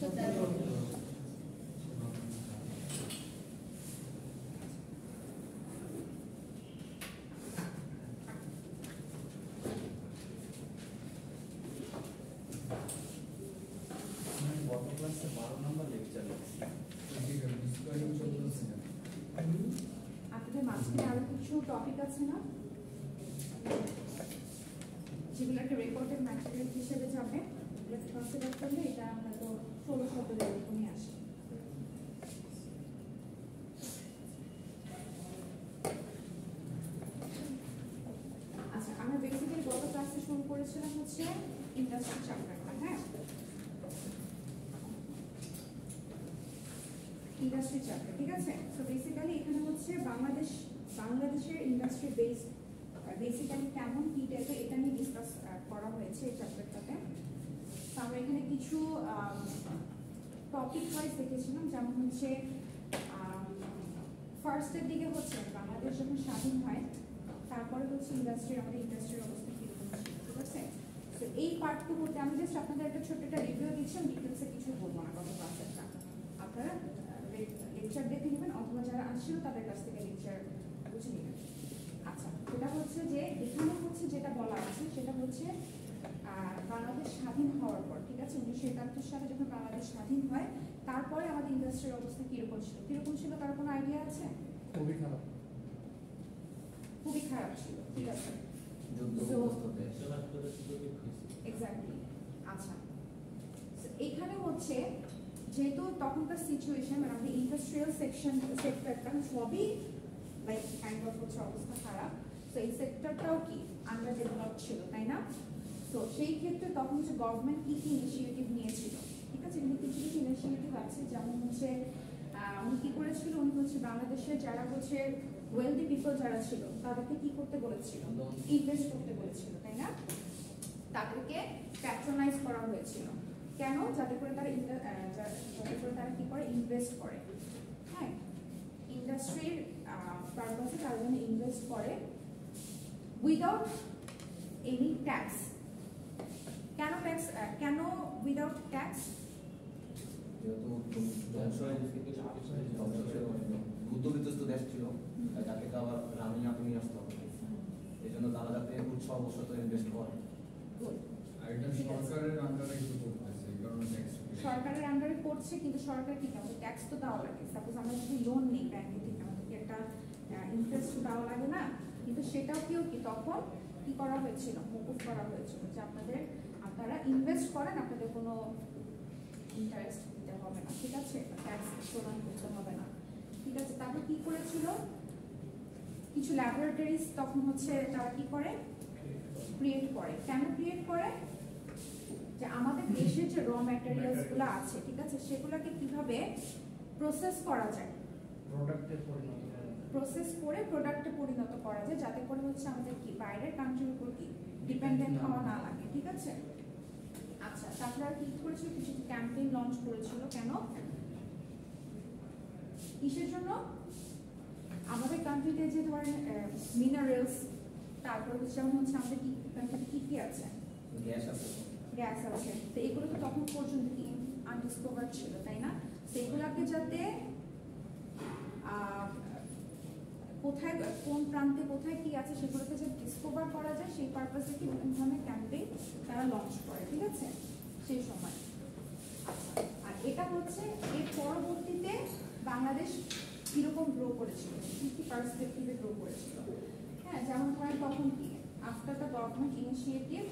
আপনাদের মাঝখানে আরো কিছু টপিক আছে না যেগুলো একটা রেকর্ডেড ম্যাটেরিয়াল হিসেবে যাবে, কনসিডার করলে এটা আমরা তো 16 শব্দের এরকমই আসে। আচ্ছা, আমরা বেসিক্যালি গত ক্লাসে শুরু করেছিলাম হচ্ছে ইন্ডাস্ট্রি চ্যাপ্টারটা। হ্যাঁ, ইন্ডাস্ট্রি চ্যাপ্টার, ঠিক আছে। সো বেসিক্যালি এখানে হচ্ছে বাংলাদেশের ইন্ডাস্ট্রি বেসিক্যালি কেমন কি টাইপের এটা নিয়ে ডিসকাস করা হয়েছে এই চ্যাপ্টারটাতে। তো আমরা এখানে কিছু টপিক ওয়াইজ দেখেছিলাম, যেমন হচ্ছে ফার্স্টের দিকে হচ্ছে বাংলাদেশ যখন স্বাধীন হয় তারপরে হচ্ছে আমাদের ইন্ডাস্ট্রির অবস্থা কীরকম ছিল, ঠিক আছে। তো এই পার্টটু করতে আমি জাস্ট আপনাদের একটা ছোট্ট একটা রিভিউ দিচ্ছি, ডিটেলসে কিছু বলবো না গত ক্লাসেরটা। আপনারা লেকচার দেখে নেবেন অথবা যারা আসছিল তাদের কাছ থেকে লেকচার বুঝে নেবেন। আচ্ছা, এটা হচ্ছে যে এখানে হচ্ছে যেটা বলা আছে সেটা হচ্ছে বাংলাদেশ স্বাধীন হওয়ার পর, ঠিক আছে, 1971 সালে যখন বাংলাদেশ স্বাধীন হয় তারপরে আমাদের ইন্ডাস্ট্রির অবস্থা কিরকম ছিল তার কোনো আইডিয়া আছে? খুবই খারাপ ছিল, ঠিক আছে। এক্স্যাক্টলি। আচ্ছা, এখানে হচ্ছে যেহেতু তখনকার সিচুয়েশন মানে আমাদের ইন্ডাস্ট্রিয়াল সেক্টরটা সবই লাইক কাইন্ড অফ হচ্ছে অবস্থা খারাপ। তো এই সেক্টরটাও কি আন্ডার ডেভেলপ ছিল, তাই না? তো সেই ক্ষেত্রে তখন হচ্ছে গভর্নমেন্ট কি ইনিশিয়েটিভ নিয়েছিল, ঠিক আছে। কিন্তু কিছু কিছু ইনিশিয়েটিভ আছে, যেমন হচ্ছে উনি কি করেছিল, উনি হচ্ছে বাংলাদেশের যারা হচ্ছে ওয়েলদি পিপল যারা ছিল তাদেরকে কি করতে বলেছিল, ইনভেস্ট করতে বলেছিল, তাই না। তাদেরকে প্যাট্রোনাইজ করা হয়েছিল। কেন? যাতে করে তারা কি করে, ইনভেস্ট করে। হ্যাঁ, ইন্ডাস্ট্রির পারপাসে তারা যেন ইনভেস্ট করে উইদাউট এনি ট্যাক্স। কেন উইদাউট ট্যাক্স? মধ্যবিত্ত দেশ ছিল, তাকে তো আবার রানিং আপনি নিয়ে আসতে হবে, এই জন্য তারা যাতে উৎসাহবশত ইনভেস্ট করে। সরকারের আন্ডারে করছে, কিন্তু সরকার কি আমাদের ট্যাক্স তো দেওয়া লাগে। সাপোজ আমরা যদি লোন নিই ব্যাংকে থেকে, আমাদেরকে একটা ইন্টারেস্ট দেওয়া লাগে না, কিন্তু সেটাও কি তখন কি করা হয়েছিল, মকুফ করা হয়েছিল যে আপনারা ইনভেস্ট করেন, আপনাদের কোনো ইন্টারেস্ট দিতে হবে না, ঠিক আছে, ট্যাক্স প্রদান করতে হবে না, ঠিক আছে। তারপর কি করেছিল, কিছু ল্যাবরেটরিজ তখন হচ্ছে তারা কি করে, ক্রিয়েট করে। কেন ক্রিয়েট করে? যে আমাদের দেশের যে র ম্যাটেরিয়ালস গুলো আছে, ঠিক আছে, সেগুলোকে কিভাবে প্রসেস করা যায়, প্রসেস করে প্রোডাক্টে পরিণত করা যায়, যাতে করে হচ্ছে আমাদের কি বাইরের কান্ট্রির উপর কি ডিপেন্ডেন্ট হওয়া না লাগে, ঠিক আছে। আচ্ছা, তারপরে আর কি করেছিল, কিছু ক্যাম্পেইন লঞ্চ করেছিল। কেন? কিসের জন্য? আমাদের কান্ট্রিতে যে ধরেন মিনারেলস, তারপরে যেমন হচ্ছে আমাদের কান্ট্রিতে কি আছে, গ্যাস আছে, তো এগুলো তো তখন পর্যন্ত কি আনডিসকভার্ড ছিল, তাই না। সেগুলোকে যাতে কোথায় কোন প্রান্তে কোথায় কি আছে সেগুলোকে যে ডিসকভার করা যায়, সেই পারপাসে কি বিভিন্ন ধরনের ক্যাম্পেইন তারা লঞ্চ করে, ঠিক আছে, সেই সময়। আচ্ছা, আর এটা হচ্ছে এর পরবর্তীতে বাংলাদেশ কিরকম গ্রো করেছিল, কি পার্সপেক্টিভে গ্রো করেছিল। হ্যাঁ, যেমন ধরেন তখন কি আফটার দ্য গভর্নমেন্ট ইনিশিয়েটিভ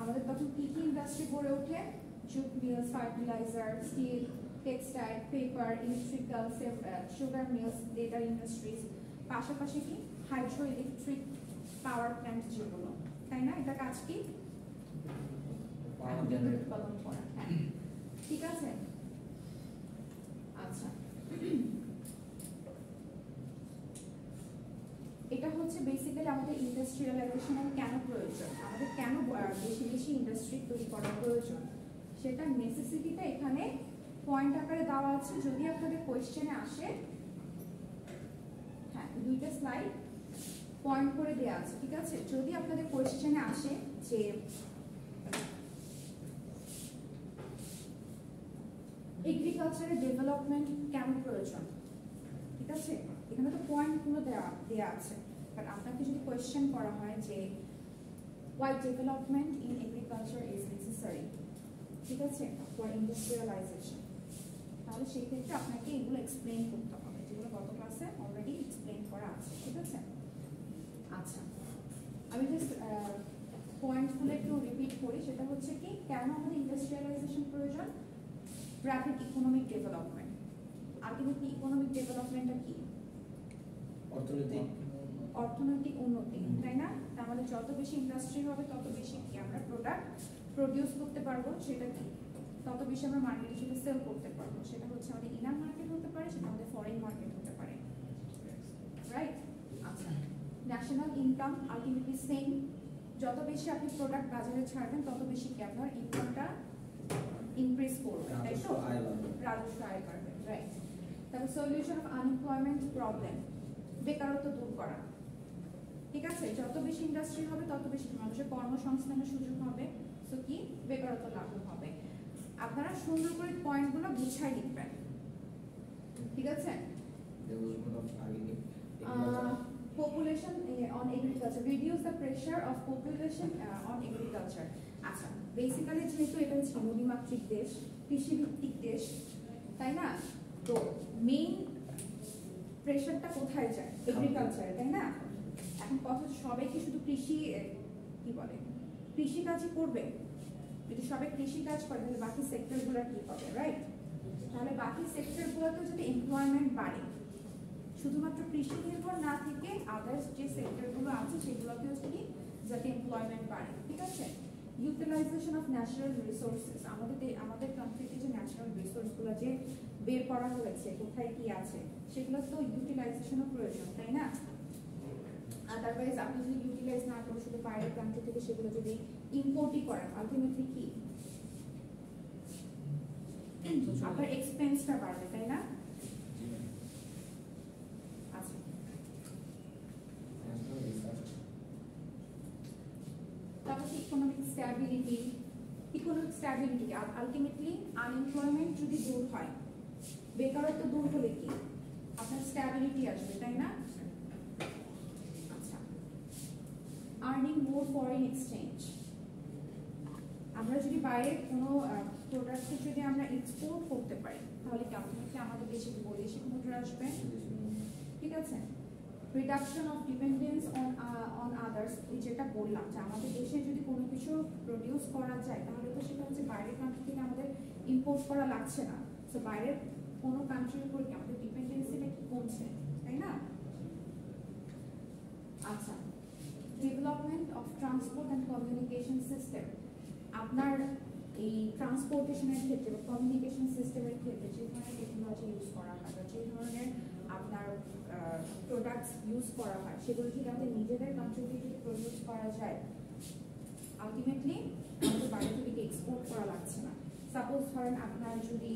আমাদের তখন কি ইন্ডাস্ট্রি গড়ে ওঠে, jute mills, fertilizer, steel, textile, paper, electrical, sugar mills, data industries, পাশাপাশি কি হাইড্রো ইলেকট্রিক পাওয়ার প্ল্যান্ট যেগুলো, তাই না। এটা কাজ কি উৎপাদন করা, ঠিক আছে। আচ্ছা, এটা হচ্ছে বেসিক্যালি আমাদের ইন্ডাস্ট্রিয়ালাইজেশনের কেন প্রয়োজন, আমাদের কেন বেশি বেশি ইন্ডাস্ট্রি তৈরি করা প্রয়োজন, সেটা নেসেসিটিটা এখানে পয়েন্ট আকারে দেওয়া আছে। যদি আপনাদের কোয়েশ্চেনে আসে, হ্যাঁ, দুইটা স্লাইড পয়েন্ট করে দেওয়া আছে, ঠিক আছে। যদি আপনাদের কোয়েশ্চেনে আসে যে এগ্রিকালচারের ডেভেলপমেন্ট কেন প্রয়োজন, ঠিক আছে? এখানে তো পয়েন্টগুলো দেওয়া আছে, বাট আপনাকে যদি কোয়েশ্চেন করা হয় যে why development in agriculture is necessary, ঠিক আছে, for industrialization, তাহলে সেই ক্ষেত্রে আপনাকে এগুলো এক্সপ্লেইন করতে হবে, যেগুলো গত ক্লাসে অলরেডি এক্সপ্লেইন করা আছে, ঠিক আছে? আচ্ছা, আমি জাস্ট পয়েন্টগুলো একটু রিপিট করি। সেটা হচ্ছে কি, কেন আমাদের ইন্ডাস্ট্রিয়ালাইজেশন প্রয়োজন? Rapid economic development. Ultimately economic ডেভেলপমেন্টটা কি? অর্থনৈতিক উন্নতি, তাই না? আমাদের যত বেশি ইন্ডাস্ট্রি হবে তত বেশি কি আমরা প্রোডাক্ট প্রডিউস করতে পারবো, সেটা কি তত বেশি আমরা মার্কেটে সেটা সেল করতে পারবো। সেটা হচ্ছে আমাদের ইনার মার্কেট হতে পারে, সেটা আমাদের ফরেন মার্কেট হতে পারে, রাইট? আচ্ছা, ন্যাশনাল ইনকাম আলটিমেটলি সেম, যত বেশি আপনি প্রোডাক্ট বাজারে ছাড়বেন তত বেশি কি আপনার ইনকামটা ইনক্রিজ করবে, তাই তো? রাজস্ব আয় বাড়বে, রাইট? তারপর সলিউশন অফ আনএমপ্লয়মেন্ট প্রবলেম, বেকারত্ব দূর করা, ঠিক আছে? যত বেশি ইন্ডাস্ট্রি হবে তত বেশি মানুষের কর্মসংস্থানের সুযোগ হবে, সো কি বেকারত্ব লাঘব হবে। আপনারা সুন্দর করে পয়েন্টগুলো গুছাই লিখবেন, ঠিক আছে? Population on agriculture, reduce the pressure of population on agriculture. আচ্ছা, বেসিক্যালি যেহেতু এটা হচ্ছে নদীমাতৃক দেশ, কৃষিভিত্তিক দেশ, তাই না? তো মেইন প্রেশারটা কোথায় যায়? এগ্রিকালচারে, তাই না? এখন কথা হচ্ছে সবাই কি শুধু কৃষি কি বলে কৃষি কাজই করবে? যদি সবাই কৃষি কাজ করে তাহলে বাকি সেক্টরগুলো কি হবে, রাইট? তাহলে বাকি সেক্টরগুলোতে যদি এমপ্লয়মেন্ট বাড়ে, শুধুমাত্র কৃষি নির্ভর না থেকে আদার্স যে সেক্টরগুলো আছে সেগুলোতেও যদি যাতে এমপ্লয়মেন্ট বাড়ে, ঠিক আছে? ইউটিলাইজেশন অফ ন্যাচারাল রিসোর্সেস, আমাদের কান্ট্রিতে যে ন্যাচারাল রিসোর্সগুলো যে বের করা হয়েছে, কোথায় কি আছে, সেগুলো তো ইউটিলাইজেশনও প্রয়োজন, তাই না? আদারওয়াইজ আপনি যদি ইউটিলাইজ না করে শুধু বাইরের কান্ট্রি থেকে সেগুলো যদি ইম্পোর্টই করেন, আলটিমেটলি কি আপনার এক্সপেন্সটা বাড়বে, তাই না? আচ্ছা, তারপর economic stability. Economic stability ultimately unemployment যদি দূর হয়, বেকারত্ব দূর হলে কি আপনার স্ট্যাবিলিটি আসবে, তাই না? আর্নিং মোর ফরেন এক্সচেঞ্জ, আমরা যদি বাইরে কোনো প্রোডাক্টকে যদি আমরা এক্সপোর্ট করতে পারি তাহলে কি আমাদের দেশে বৈদেশিক মুদ্রা আসবে, ঠিক আছে? Reduction of dependence on others, যেটা বললাম যে আমাদের দেশে যদি কোনো কিছু প্রডিউস করা যায় তাহলে তো সেটা হচ্ছে বাইরের কান্ট্রি থেকে আমাদের ইম্পোর্ট করা লাগছে না, সো বাইরের কোনো কান্ট্রির উপর কি আমাদের ডিপেন্ডেন্সিটা কি কমছে, তাই না? আচ্ছা, development of transport and communication system, আপনার এই ট্রান্সপোর্টেশনের ক্ষেত্রে বা কমিউনিকেশন সিস্টেমের ক্ষেত্রে যে ধরনের টেকনোলজি ইউজ করা হয় বা যে ধরনের আপনার প্রোডাক্টস ইউজ করা হয় সেগুলো যদি আমাদের নিজেদের কান্ট্রিতে যদি প্রডিউস করা যায়, আলটিমেটলি আমাদের বাইরে থেকে এক্সপোর্ট করা লাগছে না। সাপোজ ধরেন আপনার যদি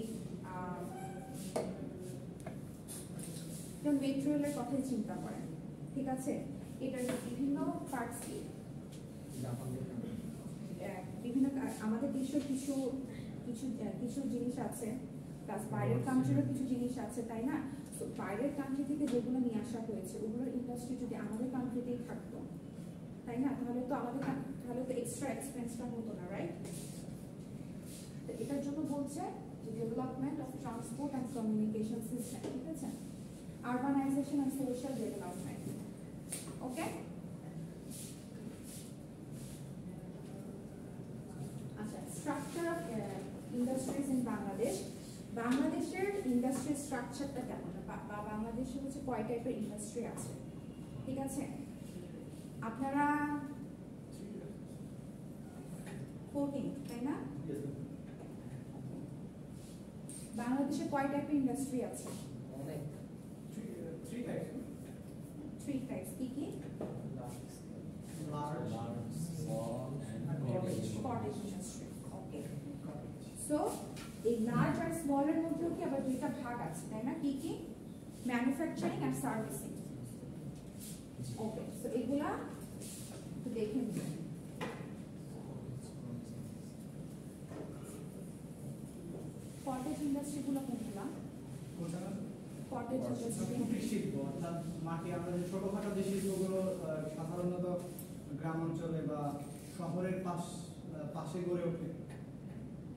মেট্রো রেলের কথাই চিন্তা করেন, ঠিক আছে? এটার বিভিন্ন পার্টস কি বিভিন্ন আমাদের দেশের কিছু কিছু কিছু জিনিস আছে, প্লাস বাইরের কান্ট্রিরও কিছু জিনিস আছে, তাই না? তো বাইরের কান্ট্রি থেকে যেগুলো নিয়ে আসা হয়েছে ওগুলোর ইন্ডাস্ট্রি যদি আমাদের কান্ট্রিতেই থাকতো, তাই না? তাহলে তো এক্সট্রা এক্সপেন্সটা হতো না, রাইট? তো এটার জন্য বলছে যে development of transport and communication system, ঠিক আছে? আরবানাইজেশন অ্যান্ড সোশ্যাল ডেভেলপমেন্ট, ওকে? আচ্ছা, structure of industries in Bangladesh. বাংলাদেশের ইন্ডাস্ট্রি স্ট্রাকচারটা কেমন, বা বাংলাদেশে হচ্ছে কয় টাইপের ইন্ডাস্ট্রি আছে, ঠিক আছে? আপনারা 14, তাই না? বাংলাদেশে কয় টাইপের ইন্ডাস্ট্রি আছে? 3 টাইপস। কি কি? Large, small, and cottage industry, okay. So এই লার্জ আর স্মলের মধ্যেও কি আবার দুইটা ভাগ আছে, তাই না? কি কি? ম্যানুফ্যাকচারিং আর সার্ভিসিং, ওকে। সো এগুলা একটু দেখে নিন। কটেজ ইন্ডাস্ট্রিগুলো কোনগুলো? কোনটা? Cottage industry. কুটির শিল্প অর্থাৎ মাটি আমরা যে ছোটখাটো যে শিল্পগুলো সাধারণত গ্রাম অঞ্চলে বা শহরের পাশে গড়ে ওঠে।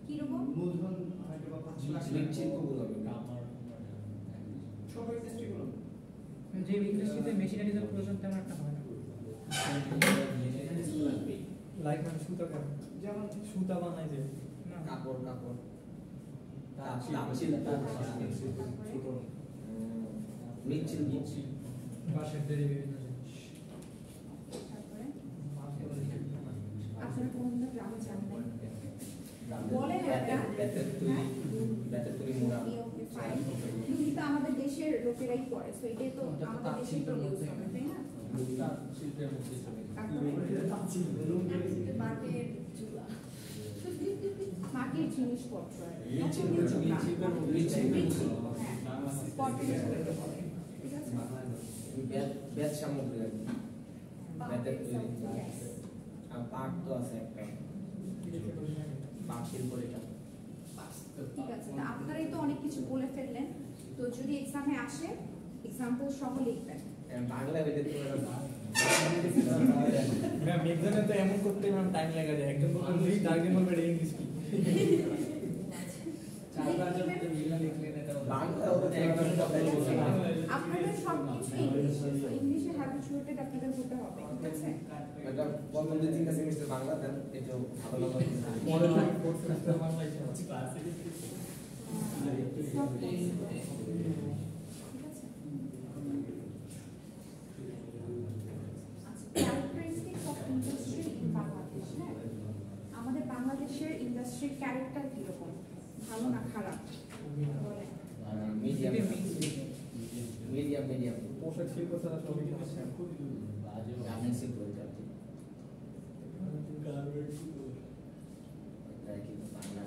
কিরকম? মূলধন হয়তো বা 5 লাখ শিল্পগুলো ছোট ইন্ডাস্ট্রিগুলো যে ইন্ডাস্ট্রিতে মেশিনারিজের প্রয়োজন তেমন একটা হয় না। লাইক মানে সুতা কেন? যেমন সুতা বানায় যে কাপড় বাঁশের তৈরি বিভিন্ন জিনিস। তারপরে আপনারা কোনদিন গ্রামে যাবেন? বলেন একটা। Okay fine. কিন্তু আমাদের দেশের লোকেরাই করে, সো এটাই তো আমাদের দেশে প্রডিউস হবে, তাই না? মাটির চুলা, মাটির জিনিসপত্র, বেত সামগ্রী বেতের তৈরি আর পাট তো আছে একটা পাট শিল্প এটা। ঠিক আছে, তা আপনারাই তো অনেক কিছু বলে ফেললেন, তো যদি এক্সামে আসে এক্সাম্পল সহ লিখবেন। বাংলা বেদের ম্যাম এক্সামে তো এমন করতে ম্যাম টাইম লাগে যায়, একজন বলবে রিড আরেকজন বলবে এটা ইংলিশ কি। আপনাদের সবকিছু ইংলিশে হ্যাবিচুয়েটেড আপনাদের হতে হবে, ঠিক আছে? এটা প্রথম দুই তিনটা সেমিস্টার বাংলা দেন, এটা ভালো ভালো পরে থেকে ফোর্থ সেমিস্টার বাংলা ইচ্ছা আছে। Characteristics of industry in Bangladesh. হ্যাঁ, আমাদের বাংলাদেশের ইন্ডাস্ট্রির ক্যারেক্টার কিরকম, ভালো না খারাপ? বলেন। মিডিয়াম মিডিয়াম পোশাক শিল্প ছাড়া সবই সমস্যা। গার্মেন্টস শিল্প এটা কি বাংলা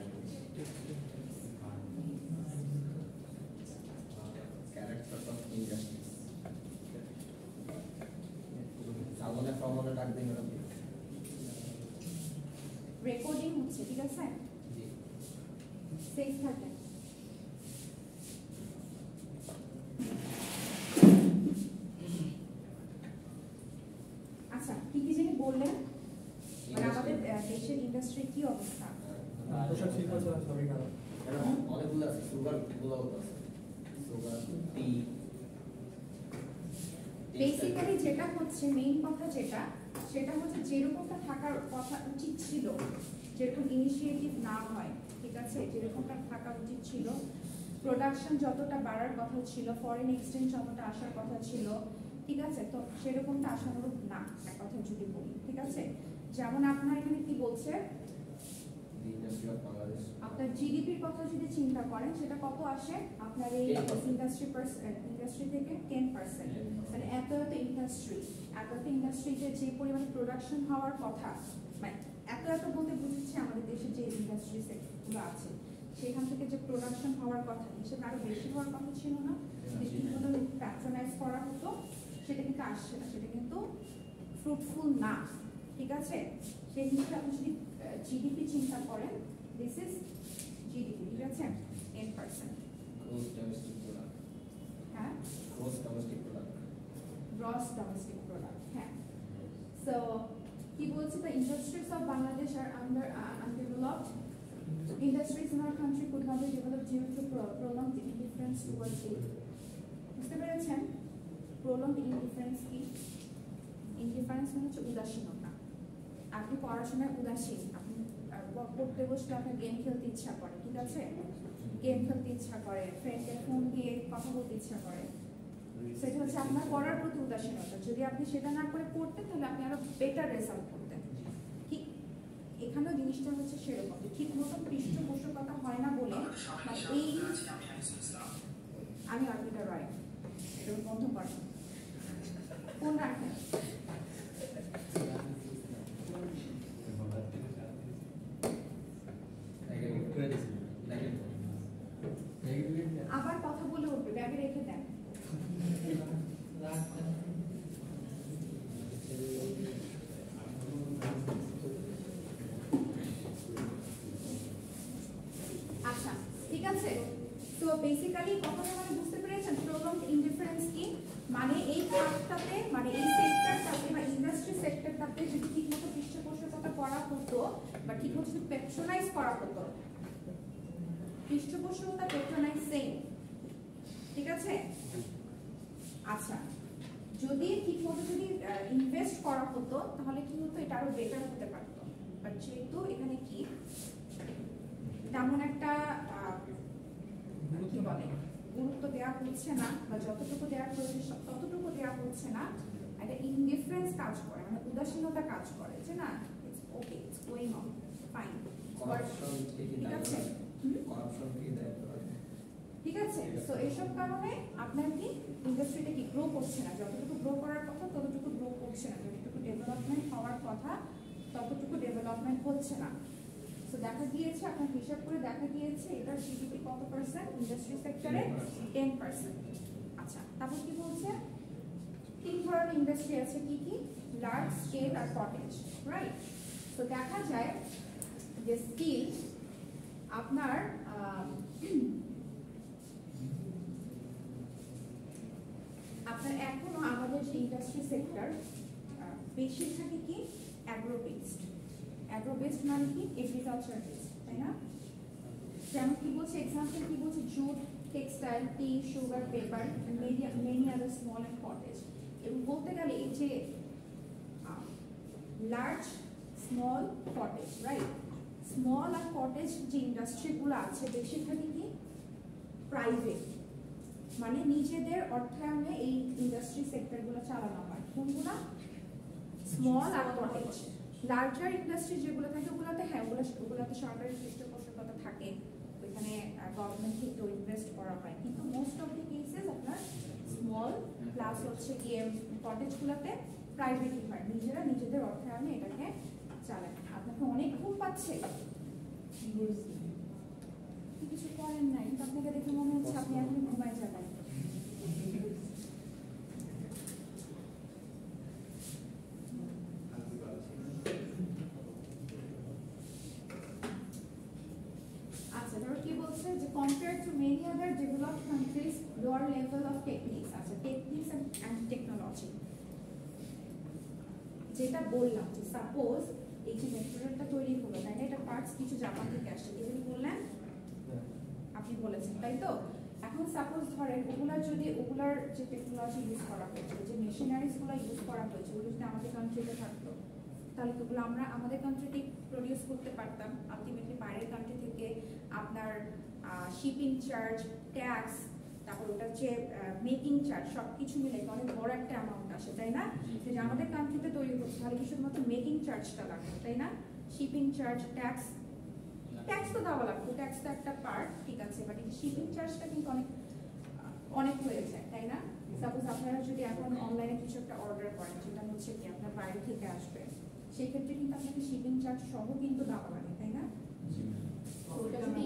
ক্যারেক্টার অফ ইন্ডাস্ট্রি সামনে ফর্মুলা ডাক দিন ম্যাডাম। রেকর্ডিং হচ্ছে, ঠিক আছে? সেফ থাকেন। আচ্ছা, কি কি জানি বললেন, মানে আমাদের দেশের ইন্ডাস্ট্রি কি অবস্থা? পোশাক শিল্প ছাড়া সবই খারাপ। অনেকগুলো আছে, সুগার গুলো আছে, সুগার টি। বেসিক্যালি যেটা হচ্ছে মেইন কথা সেটা হচ্ছে যেরকমটা থাকার কথা উচিত ছিল, যেরকম ইনিশিয়েটিভ না হয়, ঠিক আছে, যেরকমটা থাকা উচিত ছিল, প্রোডাকশন যতটা বাড়ার কথা ছিল, ফরেন এক্সচেঞ্জ যতটা আসার কথা ছিল, ঠিক আছে, তো সেরকমটা আশানুরূপ না, এক কথা যদি বলি, ঠিক আছে? যেমন আপনার এখানে কি বলছে, আপনার জিডিপির কথা যদি চিন্তা করেন সেটা কত আসে আপনার এই ইন্ডাস্ট্রি থেকে 10%। মানে এত ইন্ডাস্ট্রিতে যে পরিমাণে প্রোডাকশন হওয়ার কথা, মানে এত বলতে বুঝছে আমাদের দেশে যে ইন্ডাস্ট্রি সেক্টরগুলো আছে সেখান থেকে যে প্রোডাকশন হওয়ার কথা, সেটা আরো বেশি হওয়ার কথা ছিল না, ঠিকমতো প্যাট্রোনাইজ করা হতো, সেটা কিন্তু আসছে না, সেটা কিন্তু ফ্রুটফুল না, ঠিক আছে? সেই হিসেবে আপনি যদি জিডিপি চিন্তা করেন, দিস ইজ জিডিপি, ঠিক আছে, 10%। গ্রোস ডোমেস্টিক প্রোডাক্ট, হ্যাঁ, gross domestic product, gross domestic product. হ্যাঁ, সো কি বলছে, the industries of Bangladesh are undeveloped. Industries in our country could not be developed due to prolonged indifference towards it. বুঝতে পেরেছেন? prolonged indifference কি? Indifference মানে হচ্ছে উদাসীনতা। আপনি পড়াশোনায় উদাসীন, আপনি পড়তে বসলে আপনার গেম খেলতে ইচ্ছা করে, ঠিক আছে, গেম খেলতে ইচ্ছা করে, ফ্রেন্ডকে ফোন দিয়ে কথা বলতে ইচ্ছা করে, সেটা হচ্ছে আপনার পড়ার প্রতি উদাসীনতা। যদি আপনি সেটা না করে পড়তেন তাহলে আপনি আরো বেটার রেজাল্ট করতেন। ঠিক এখানেও জিনিসটা হচ্ছে সেরকম, ঠিক মতো পৃষ্ঠপোষকতা হয় না বলে এই আমি অর্পিতা রয়, এটা বন্ধ করেন, ফোন রাখেন। আবার কথা বলে উঠবে, ব্যাগে রেখে দেন। আচ্ছা, ঠিক আছে। বাট ঠিক হচ্ছে পেট্রোনাইজ করা হতো, পৃষ্ঠপোষকতা পেট্রোনাইজ সেম, ঠিক আছে? আচ্ছা, যদি ঠিক মতো যদি ইনভেস্ট করা হতো তাহলে কি হতো, এটা আরো বেটার হতে পারতো। বাট যেহেতু এখানে কি তেমন একটা কি বলে গুরুত্ব দেওয়া হচ্ছে না, বা যতটুকু দেওয়ার প্রয়োজন ততটুকু দেওয়া হচ্ছে না, একটা ইনডিফারেন্স কাজ করে, মানে উদাসীনতা কাজ করে যে না it's okay, it's going on fine, ঠিক আছে? ঠিক আছে, সো এইসব কারণে আপনার কি ইন্ডাস্ট্রিটা কি গ্রো করছে না, যতটুকু গ্রো করার কথা ততটুকু গ্রো করছে না, যতটুকু ডেভেলপমেন্ট হওয়ার কথা ততটুকু ডেভেলপমেন্ট হচ্ছে না। সো দেখা গিয়েছে, আপনার হিসাব করে দেখা গিয়েছে এটা জিডিপি কত পার্সেন্ট, ইন্ডাস্ট্রি সেক্টরে 10%। আচ্ছা, তারপর কি বলছে, 3 ধরনের ইন্ডাস্ট্রি আছে, কি কি? লার্জ স্কেল আর কটেজ, রাইট? তো দেখা যায় যে স্টিল আপনার এখনো আমাদের যে ইন্ডাস্ট্রি সেক্টর বেশিরভাগই কি অ্যাগ্রো বেসড। অ্যাগ্রো বেসড মানে কি এগ্রিকালচার বেসড, তাই না? যেমন কি বলছে, এক্সাম্পল কি বলছে, jute, textile, tea, sugar, paper, many other small and cottage. এবং বলতে গেলে এই যে large, small, cottage, right? Small আর কটেজ যে ইন্ডাস্ট্রিগুলো আছে বেশিরভাগই কি প্রাইভেট, মানে নিজেদের অর্থায়নে এই ইন্ডাস্ট্রি সেক্টরগুলো চালানো হয়। কোনগুলো? স্মল আর কটেজ। লার্জার ইন্ডাস্ট্রি যেগুলো থাকে ওগুলোতে হ্যাঁ ওগুলোতে সরকারি পৃষ্ঠপোষকতা থাকে, ওইখানে গভর্নমেন্ট থেকে ইনভেস্ট করা হয়, কিন্তু মোস্ট অফ দি কেসেস আপনার স্মল প্লাস হচ্ছে গিয়ে কটেজগুলোতে প্রাইভেটই হয়, নিজেরা নিজেদের অর্থায়নে এটাকে চালায়। আপনাকে অনেক ঘুম পাচ্ছে, কিছু করেন নাই, কিন্তু আপনাকে দেখে মনে হচ্ছে আপনি এখন ঘুমায় যাবেন। আচ্ছা, ধরো কি বলছে যে compare to many other developed countries lower level of techniques. আচ্ছা, টেকনিক্স অ্যান্ড টেকনোলজি যেটা বললাম, যে সাপোজ এই যে মেটেরিয়ালটা তৈরি হলো, তাই না, এটা পার্টস কিছু জাপান থেকে আসছে, যেগুলো বললেন আপনি বলেছেন, তাই তো? এখন সাপোজ ধরেন ওগুলার যে টেকনোলজি ইউজ করা হয়েছে, যে মেশিনারিজগুলো ইউজ করা হয়েছে, ওগুলো যদি আমাদের কান্ট্রিতে থাকতো তাহলে ওগুলো আমরা আমাদের কান্ট্রিতে প্রডিউস করতে পারতাম। আলটিমেটলি বাইরের কান্ট্রি থেকে আপনার শিপিং চার্জ, ট্যাক্স, তারপর ওটা হচ্ছে মেকিং চার্জ, সব কিছু মিলে অনেক বড় একটা অ্যামাউন্ট আসে, তাই না? যে আমাদের কান্ট্রিতে তৈরি হচ্ছে তাহলে কি শুধুমাত্র মেকিং চার্জটা লাগবে, তাই না? শিপিং চার্জ, ট্যাক্স তো দেওয়া লাগবে, ট্যাক্স তো একটা পার্ট, ঠিক আছে, বাট এই শিপিং চার্জটা কিন্তু অনেক হয়ে যায়, তাই না? সাপোজ আপনারা যদি এখন অনলাইনে কিছু একটা অর্ডার করেন যেটা হচ্ছে কি আপনার বাইরে থেকে আসবে, সেই ক্ষেত্রে কিন্তু আপনাকে শিপিং চার্জ সহ কিন্তু দেওয়া লাগে, তাই না? ওটা যদি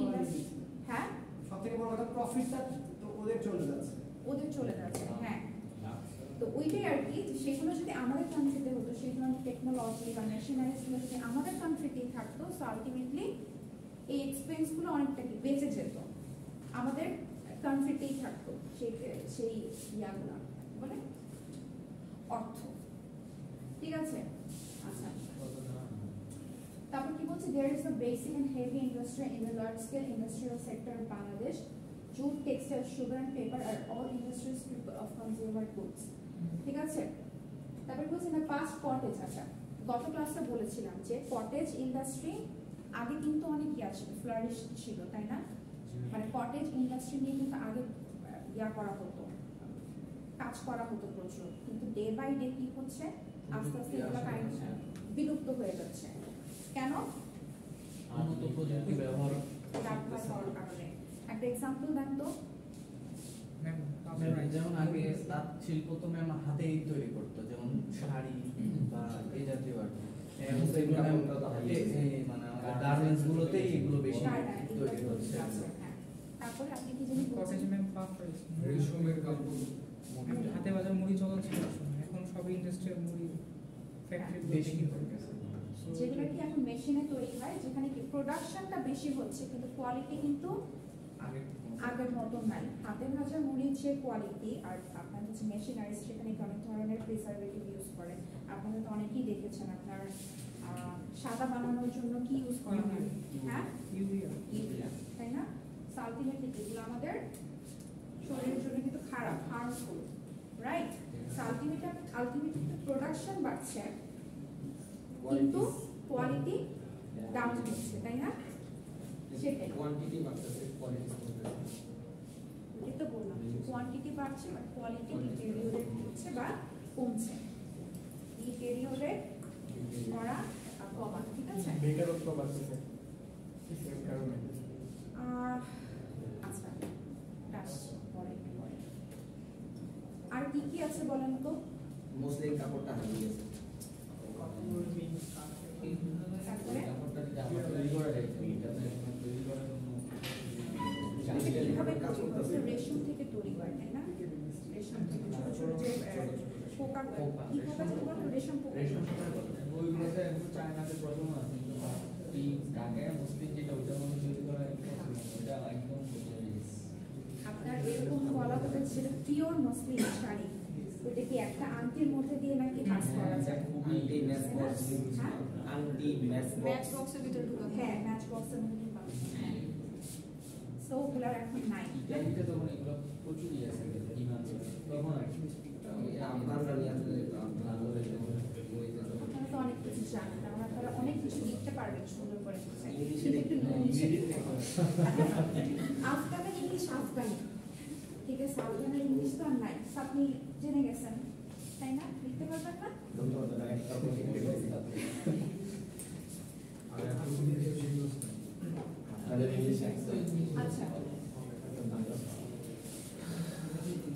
হ্যাঁ, সবথেকে বড় কথা প্রফিটটা তো ওদের চলে যাচ্ছে, হ্যাঁ। তো ওইটাই আর কি, সেগুলো যদি আমাদের কান্ট্রিতে হতো, সেগুলো টেকনোলজি বা মেশিনারিজগুলো যদি আমাদের কান্ট্রিতেই থাকতো, সো আলটিমেটলি এই এক্সপেন্সগুলো অনেকটা কি বেঁচে যেত, আমাদের কান্ট্রিতেই থাকতো সেই ইয়াগুলো, মানে অর্থ, ঠিক আছে? আচ্ছা, তারপর কি বলছে, there is a basic and heavy industry in the large scale industrial sector of Bangladesh. Jute, textile, sugar and paper are all industries of consumer goods, ঠিক আছে? তারপর বলছে না পাস্ট কটেজ। আচ্ছা, গত ক্লাসে বলেছিলাম যে কটেজ ইন্ডাস্ট্রি আগে কিন্তু অনেক ইয়া ছিল, ফ্লারিশ ছিল, তাই না? মানে কটেজ ইন্ডাস্ট্রি নিয়ে কিন্তু আগে ইয়া করা হতো, কাজ করা হতো প্রচুর, কিন্তু ডে বাই ডে কি হচ্ছে, আস্তে আস্তে এগুলো বিলুপ্ত হয়ে যাচ্ছে। কেন? ব্যবহার হওয়ার কারণে। একটা এক্সাম্পল দেন তো। যেমন আগে তাঁত শিল্প তো ম্যাম হাতেই তৈরি করতো, যেমন শাড়ি বা এই জাতীয় আর কি। এখন তো এগুলো মানে আমাদের গার্মেন্টস গুলোতেই এগুলো বেশি তৈরি হচ্ছে। তারপরে আপনি কি জানেন কটেজ ম্যাম পাপ রয়েছে, রেশমের কাপড়, হাতে বাজার মুড়ি চলা ছিল, এখন সব ইন্ডাস্ট্রিয়াল মুড়ি ফ্যাক্টরি বেশি হয়ে গেছে। যেগুলো কি এখন মেশিনে তৈরি হয়, যেখানে কি প্রোডাকশনটা বেশি হচ্ছে কিন্তু কোয়ালিটি কিন্তু আগের মতন নাই। হাতে ভাজা মুড়ির যে কোয়ালিটি আর আপনার হচ্ছে মেশিনারিজ, সেখানে অনেক ধরনের প্রিজারভেটিভ ইউজ করে। আপনারা তো অনেকেই দেখেছেন আপনার সাদা বানানোর জন্য কি ইউজ করা হয়? হ্যাঁ, ইউরিয়া। ইউরিয়া, তাই না? আলটিমেটলি এগুলো আমাদের শরীরের জন্য কিন্তু খারাপ, হার্মফুল, রাইট? আলটিমেটলি প্রোডাকশন বাড়ছে কিন্তু কোয়ালিটি ডাউন হচ্ছে, তাই না? সেটাই কোয়ান্টিটি বাড়তেছে, কোয়ালিটি কমতেছে। এই তো বললাম কোয়ান্টিটি বাড়ছে বাট কোয়ালিটি ডিটেরিওরেট হচ্ছে বা কমছে। ডিটেরিওরেট করা আর কমা, ঠিক আছে? বেকারত্ব বাড়তেছে এই কারণে। আচ্ছা, আসছি পরে। আর কি কি আছে বলেন তো? মুসলিম কাপড়টা হারিয়ে গেছে। তারপরে কাপড়টা যদি আমরা তৈরি করে রাখি, এটাতে তৈরি করার জন্য এটা কিভাবে তৈরি করছে? রেশম থেকে তৈরি হয়, তাই না? রেশম থেকে ছোট ছোট যে পোকা, কি পোকা যেটা বলো? রেশম পোকা। ওইগুলোতে চায়নাতে প্রচলন আছে, কিন্তু এই ঢাকায় মুসলিম যেটা ওইটার মধ্যে তৈরি করা ওইটা একদম আপনার এরকম বলা হতো সেটা পিওর মসলিন শাড়ি, ওইটা কি একটা আংটির মধ্যে দিয়ে নাকি পাস করা যায়? Aunty match box, aunty match match box. বক্সের ভিতরে ঢুকা, হ্যাঁ ম্যাচ বক্সের মধ্যে পাস। সো ওগুলার এখন নাই। ইটালিতে তখন এগুলো প্রচুরই আছে, ডিমান্ড তখন আর কি আফগানরা নিয়ে আসলে আপনারা তো অনেক কিছু জানেন, আপনারা অনেক কিছু লিখতে পারবেন সুন্দর করে। আফগানের ইংলিশ আফগানি, ঠিক আছে? আফগানের ইংলিশ তো আর নাই, আপনি জেনে গেছেন, তাই না? লিখতে পারবেন না? আচ্ছা,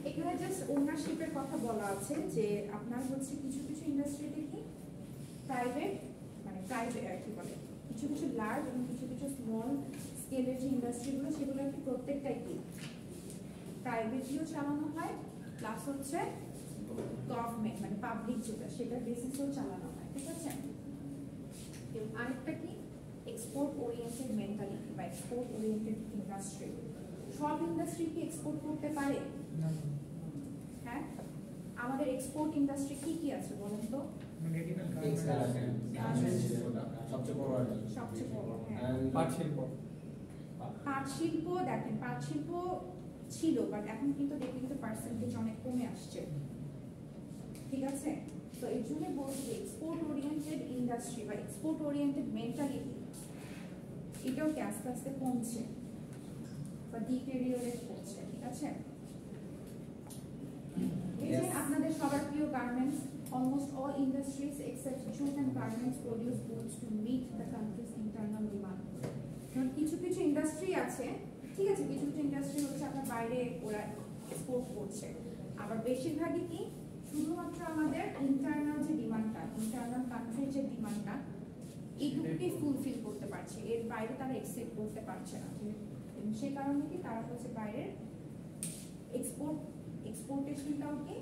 এখানে জাস্ট ওনারশিপের কথা বলা আছে যে আপনার হচ্ছে কিছু কিছু ইন্ডাস্ট্রিতে কি প্রাইভেট, মানে প্রাইভেট আর কি বলে, কিছু কিছু লার্জ এবং কিছু কিছু স্মল স্কেলের যে ইন্ডাস্ট্রিগুলো সেগুলো কি প্রত্যেকটাই কি প্রাইভেটলিও চালানো হয়, প্লাস হচ্ছে গভর্নমেন্ট মানে পাবলিক যেটা সেটার বেসিসেও চালানো হয়, ঠিক আছে? এবং আরেকটা কি এক্সপোর্ট ওরিয়েন্টেড মেন্টালিটি বা এক্সপোর্ট ওরিয়েন্টেড ইন্ডাস্ট্রি। সব ইন্ডাস্ট্রি কি এক্সপোর্ট করতে পারে? হ্যাঁ, আমাদের এক্সপোর্ট ইন্ডাস্ট্রি কি কি আছে বলেন তো? মেডিকেল সবচেয়ে বড় আর কি। সবচেয়ে বড়, হ্যাঁ, And পাট শিল্প। পাট শিল্প। দেখেন পাট শিল্প ছিল বাট এখন কিন্তু দেখি কিন্তু পার্সেন্টেজ অনেক কমে আসছে, ঠিক আছে? তো এই জন্য বলছি এক্সপোর্ট ওরিয়েন্টেড ইন্ডাস্ট্রি বা এক্সপোর্ট ওরিয়েন্টেড মেন্টালিটি এটাও কি আস্তে আস্তে কমছে বা ডিটেরিওরেট করছে, ঠিক আছে? এই যে আপনাদের সবার প্রিয় garments, almost all industries except jute and garments produce goods to meet the country's internal demand. কারণ কিছু কিছু ইন্ডাস্ট্রি আছে, ঠিক আছে, কিছু কিছু ইন্ডাস্ট্রি হচ্ছে আপনার বাইরে ওরা এক্সপোর্ট করছে, আবার বেশিরভাগই কি শুধুমাত্র আমাদের ইন্টারনাল যে ডিমান্ডটা, ইন্টারনাল কান্ট্রির যে ডিমান্ডটা এইটুকুই ফুলফিল করতে পারছে, এর বাইরে তারা এক্সপোর্ট করতে পারছে না। এবং সেই কারণে কি তারা হচ্ছে বাইরের এক্সপোর্টেশনটাও কি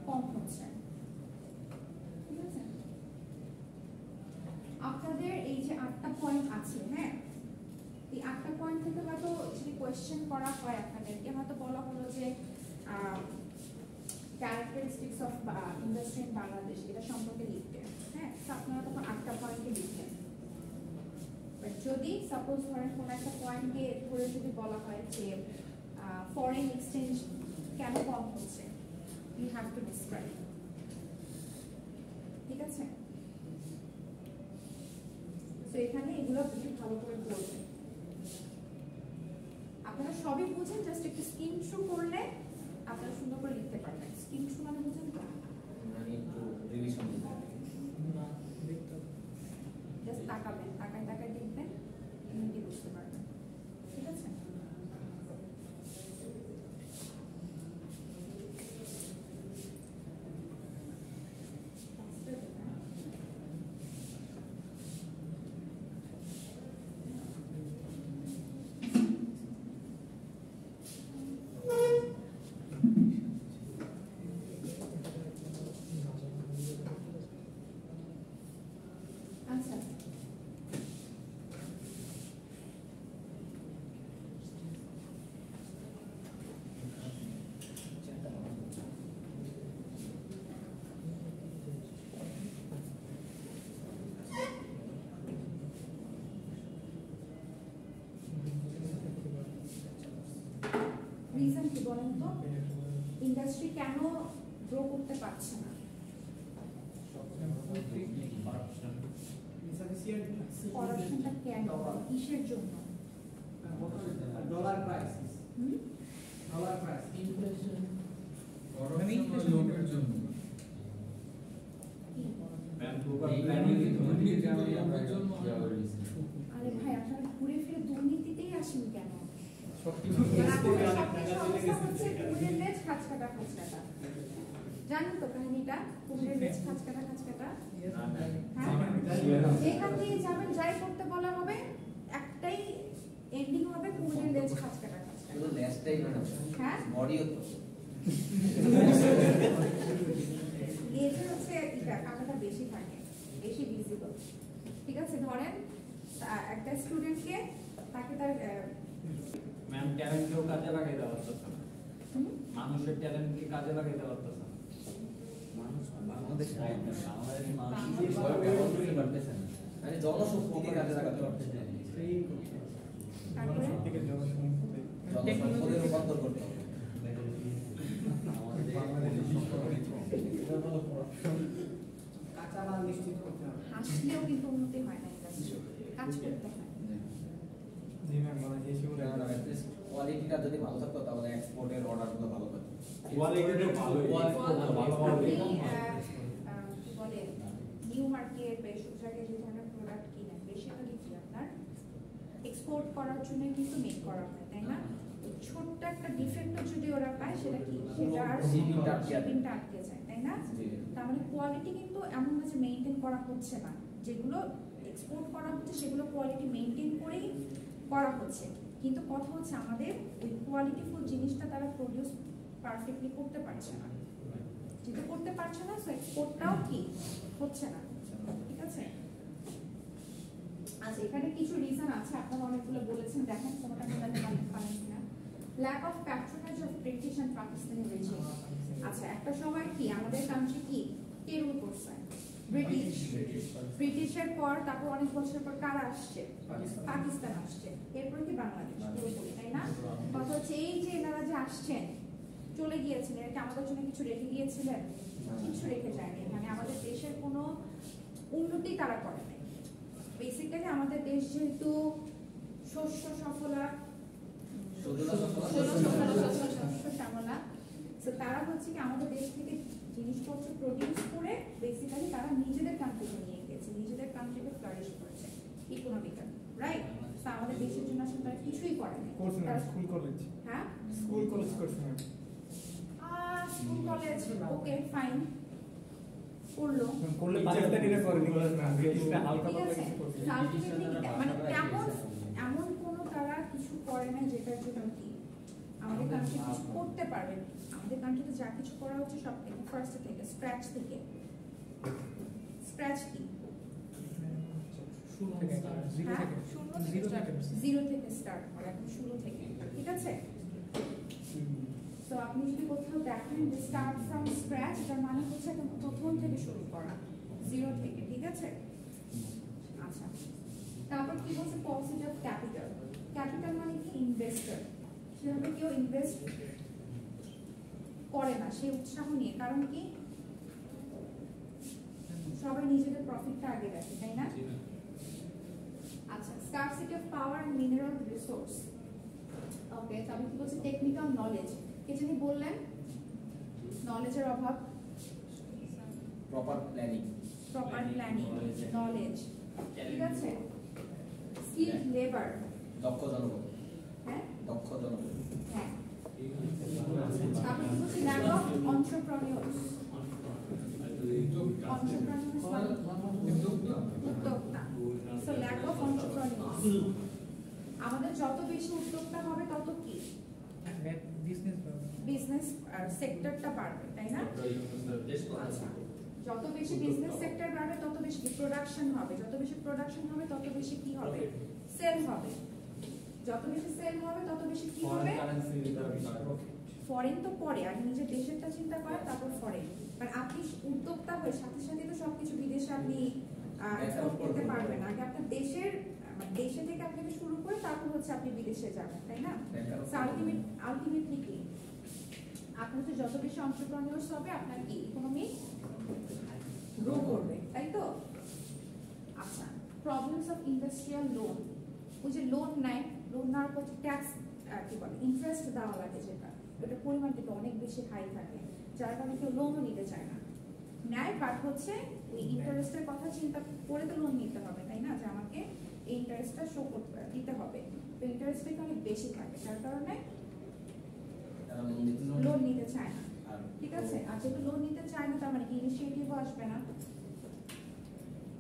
কম হচ্ছে, ঠিক আছে? আপনাদের এই যে 8টা পয়েন্ট আছে, হ্যাঁ, এই 8টা পয়েন্ট থেকে হয়তো যদি কোয়েশ্চেন করা হয় আপনাদেরকে, হয়তো বলা হলো যে characteristics of industry in Bangladesh এটা সম্পর্কে লিখতে, হ্যাঁ, তো আপনারা তখন 8টা পয়েন্টে লিখবেন। বাট যদি সাপোজ ধরেন কোনো একটা পয়েন্টকে ধরে যদি বলা হয় যে ফরেন এক্সচেঞ্জ কেন কম হচ্ছে, you have to describe, ঠিক আছে? তো এখানে এগুলো বেশি ভালো করে বলবেন। আপনারা সবই বুঝেন, জাস্ট একটু স্ক্রিন থ্রু করলে আপনারা সুন্দর করে লিখতে পারবেন। স্ক্রিন থ্রু মানে বুঝেন তো? মানে একটু রিভিশন দিতে হবে। জাস্ট তাকাবেন, তাকায় দেখবেন, এমনি বুঝতে পারবেন, ঠিক আছে? ইন্ডাস্ট্রি কেন গ্রো করতে পারছে না? করাপশনটা কেন, কিসের জন্য? ডলার ক্রাইসিস, হুম? ডলার ক্রাইসিস, ইনফ্লেশন মানে inflation লোকের জন্য আরে ভাই আপনারা ঘুরে ফিরে দুর্নীতিতেই আসেন কেন? সবকিছু জানেন তো কাহিনীটা, কুমিরের লেজ খাঁচকাটা খাঁচকাটা। যেখান দিয়ে যাবেন, যাই করতে বলা হবে, একটাই এন্ডিং হবে, কুমিরের লেজ খাঁচকাটা খাঁচকাটা। শুধু লেজটাই না, হ্যাঁ, বডিও তো। লেজে হচ্ছে এটা কাঁটাটা বেশি থাকে, বেশি ভিজিবল। ঠিক আছে, ধরেন একটা স্টুডেন্টকে, তাকে তার ম্যাম ট্যালেন্টকেও কাজে লাগাইতে পারতেছে না, মানুষের ট্যালেন্টকে কাজে লাগাইতে পারতেছে না। মানে জনশক্তিকে কাজে লাগাতে পারছে না, তারপরে জনসম্পদে রূপান্তর করতে হবে। কাঁচামাল নিশ্চিত করতে হবে। হাসলেও কিন্তু উন্নতি হয় না, ইন্ডাস্ট্রি কাজ করতে হয়। কোয়ালিটিটা যদি ভালো থাকতো তাহলে এক্সপোর্টের অর্ডারগুলো ভালো হতো। কোয়ালিটিটা ভালো, আপনি কি বলে নিউ মার্কেট বা এসব জায়গায় যে ধরনের প্রোডাক্ট কিনেন, বেশিরভাগই কি আপনার এক্সপোর্ট করার জন্য কিন্তু মেক করা হয়, তাই না? ছোট্ট একটা ডিফেক্টও যদি ওরা পায়, সেটা কি, সেটা আর শিপিংটা আটকে যায়, তাই না? তার মানে কোয়ালিটি কিন্তু এমন না যে মেইনটেইন করা হচ্ছে না, যেগুলো এক্সপোর্ট করা হচ্ছে সেগুলো কোয়ালিটি মেইনটেইন করেই করা হচ্ছে, কিন্তু কথা হচ্ছে আমাদের ওই কোয়ালিটিফুল জিনিসটা তারা প্রডিউস পারফেক্টলি করতে পারছে না। যেটা করতে পারছে না, সো এক্সপোর্টটাও কি হচ্ছে না, ঠিক আছে? আচ্ছা, এখানে কিছু রিজন আছে, আপনারা অনেকগুলো বলেছেন, দেখেন কোনটা মেলাতে পারেন কিনা। Lack of patronage of British and Pakistani regime. আচ্ছা, একটা সময় কি আমাদের কান্ট্রি কে রুল করছে? ব্রিটিশ। ব্রিটিশের পর তারপর অনেক বছর পর কারা আসছে? পাকিস্তান আসছে, এরপর কি বাংলাদেশ, পুরোপুরি, তাই না? কথা হচ্ছে এই যে এনারা যে আসছেন, চলে গিয়েছেন, এরা কি আমাদের জন্য কিছু রেখে গিয়েছিলেন? কিছু রেখে যায়নি। মানে আমাদের দেশের কোনো উন্নতি তারা করে নাই। বেসিক্যালি আমাদের দেশ যেহেতু শস্য সফলা, শস্য শ্যামলা, তো তারা হচ্ছে কি আমাদের দেশ থেকে জিনিসপত্র প্রডিউস করে বেসিক্যালি তারা নিজেদের কান্ট্রিতে নিয়ে গেছে, নিজেদের কান্ট্রিকে ফ্লারিশ করেছে ইকোনমিক্যালি, রাইট? তো আমাদের দেশের জন্য আসলে তারা কিছুই করেনি। স্কুল কলেজ হ্যাঁ, স্কুল কলেজ করছে না, স্কুল কলেজ ওকে ফাইন করলো, করলে পাকিস্তানিরা করেনি না, ব্রিটিশরা হালকা ঠিক পাতলা আছে। কিছু করছে। আলটিমেটলি মানে তেমন এমন কোনো তারা কিছু করে না যেটার জন্য কি আমাদের কান্ট্রি কিছু করতে পারবে। আমাদের কান্ট্রিতে যা কিছু করা হচ্ছে সব থেকে ফার্স্ট থেকে স্ক্র্যাচ থেকে। স্ক্র্যাচ কি? শুরু থেকে, জিরো হ্যাঁ, থেকে, জিরো থেকে স্টার্ট করা, এখন শুরু থেকে, ঠিক আছে? তো আপনি যদি কোথাও দেখেন যে স্টার্ট ফ্রম স্ক্র্যাচ, তার মানে হচ্ছে একদম প্রথম থেকে শুরু করা, জিরো থেকে, ঠিক আছে? আচ্ছা, তারপর কি বলছে? Posit of capital. ক্যাপিটাল মানে কি? ইনভেস্টর। সেভাবে কেউ ইনভেস্ট করে না সে উৎসাহ নিয়ে, কারণ কি সবাই নিজেদের প্রফিটটা আগে দেখে, তাই না? আচ্ছা, scarcity of power and mineral resource. Okay, তারপর কি বলছে? Technical knowledge. কে জানি বললেন নলেজের অভাব, প্রপার প্ল্যানিং, নলেজ, ঠিক আছে? স্কিলড লেবার, দক্ষ জনবল, হ্যাঁ দক্ষ জনবল, হ্যাঁ। তারপর কি বলছে? Lack of entrepreneurs. উদ্যোক্তা। So lack of entrepreneurs. আমাদের যত বেশি উদ্যোক্তা হবে তত কি বিজনেস সেক্টরটা বাড়বে, তাই না? আচ্ছা, যত বেশি বিজনেস সেক্টর বাড়বে তত বেশি প্রোডাকশন হবে, যত বেশি প্রোডাকশন হবে তত বেশি কি হবে? সেল হবে। যত বেশি সেল হবে তত বেশি কি হবে? ফরেন তো পরে, আগে নিজের দেশেরটা চিন্তা করেন, তারপর ফরেন। মানে আপনি উদ্যোক্তা হয়ে সাথে সাথে তো সবকিছু বিদেশে আপনি এক্সপোর্ট করতে পারবেন। আগে আপনার দেশের দেশে থেকে আপনাকে শুরু করে তারপর হচ্ছে আপনি বিদেশে যাবেন, তাই না? আলটিমেটলি কি আপনার তো যত বেশি এন্টারপ্রেনিউরস হবে আপনার কি ইকোনমি গ্রো করবে, তাই তো? আচ্ছা, প্রবলেমস অফ ইন্ডাস্ট্রিয়াল লোন। ওই যে লোন নেয়, লোন নেওয়ার পর ট্যাক্স কি বলে ইন্টারেস্ট দেওয়া লাগে, যেটা ওটার পরিমাণ কিন্তু অনেক বেশি হাই থাকে, যার কারণে কেউ লোনও নিতে চায় না। নেয় বাট হচ্ছে ওই ইন্টারেস্টের কথা চিন্তা করে তো লোন নিতে হবে, তাই না? যে আমাকে এই ইন্টারেস্টটা শো করতে দিতে হবে, তো ইন্টারেস্ট রেট অনেক বেশি থাকে, যার কারণে লোন নিতে চায় না। ঠিক আছে, আর যেহেতু লোন নিতে চায় না তার মানে কি ইনিশিয়েটিভও আসবে না,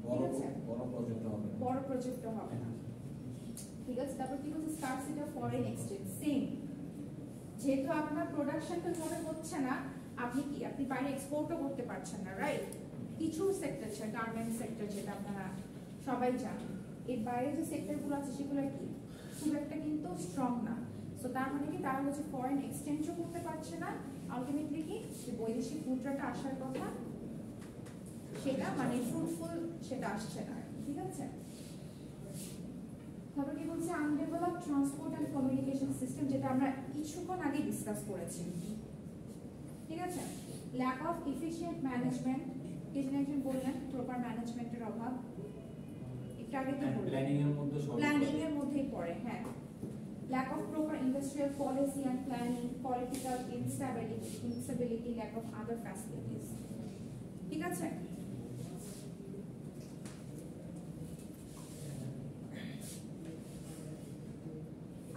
ঠিক আছে? বড় প্রজেক্টও হবে না, ঠিক আছে? তারপর কি বলছে, scarcity of foreign exchange. Same, যেহেতু আপনার প্রোডাকশনটা ভাবে হচ্ছে না, আপনি কি আপনি বাইরে এক্সপোর্টও করতে পারছেন না, রাইট? কিছু সেক্টর আছে, গার্মেন্ট সেক্টর, যেটা আপনারা সবাই জানেন। এর বাইরে যে সেক্টরগুলো আছে সেগুলো কি খুব একটা কিন্তু স্ট্রং না। সো তার মানে কি তারা হচ্ছে ফরেন এক্সচেঞ্জও করতে পারছে না, আলটিমেটলি কি যে বৈদেশিক মুদ্রাটা আসার কথা সেটা মানে ফ্রুটফুল সেটা আসছে না, ঠিক আছে? তারপর কি বলছে, undeveloped transport and communication system, যেটা আমরা কিছুক্ষণ আগে ডিসকাস করেছি, ঠিক আছে? ল্যাক অফ এফিশিয়েন্ট ম্যানেজমেন্ট, কে যেন একজন বললেন প্রপার ম্যানেজমেন্টের অভাব, একটু আগে তো বললেন প্ল্যানিং এর মধ্যেই পড়ে, হ্যাঁ। Lack of proper industrial policy and planning, political instability, lack of other facilities, ঠিক আছে?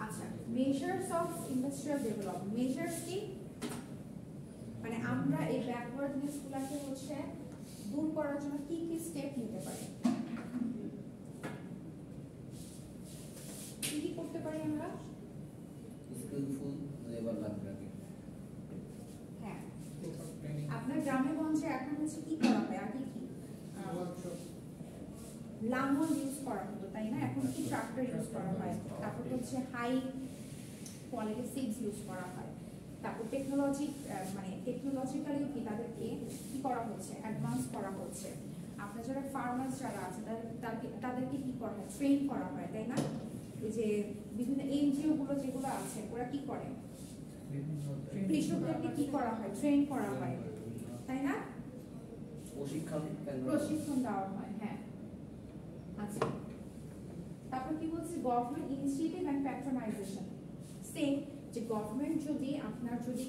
আচ্ছা, measures of industrial development. Measures কি মানে আমরা এই ব্যাকওয়ার্ডনেস গুলাকে হচ্ছে দূর করার জন্য কি কি স্টেপ নিতে পারি, কি কি করতে পারি আমরা? স্কিলফুল লেবার লাগবে। হ্যাঁ, আপনার গ্রামে গঞ্জে এখন হচ্ছে কি করা হয়, আগে কি লাঙল ইউজ করা হতো, তাই না? এখন কি ট্রাক্টর ইউজ করা হয়। তারপর হচ্ছে হাই কোয়ালিটি সিডস ইউজ করা হয়। তারপর টেকনোলজিক্যালি কি তাদেরকে কি করা হচ্ছে, অ্যাডভান্স করা হচ্ছে। আপনার যারা ফার্মার্স যারা আছে তাদেরকে কি করা হয়, ট্রেন করা হয়, তাই না? এই যে বিভিন্ন এনজিও গুলো যেগুলো আছে ওরা কি করে, কৃষকদেরকে কি করা হয়, ট্রেন করা হয়, তাই না? প্রশিক্ষণ দেওয়া হয়, হ্যাঁ। আচ্ছা, তারপর কি বলছি, গভর্নমেন্ট ইনিশিয়েটিভ এন্ড প্যাট্রোনাইজেশন। সেম, যে গভর্নমেন্ট যদি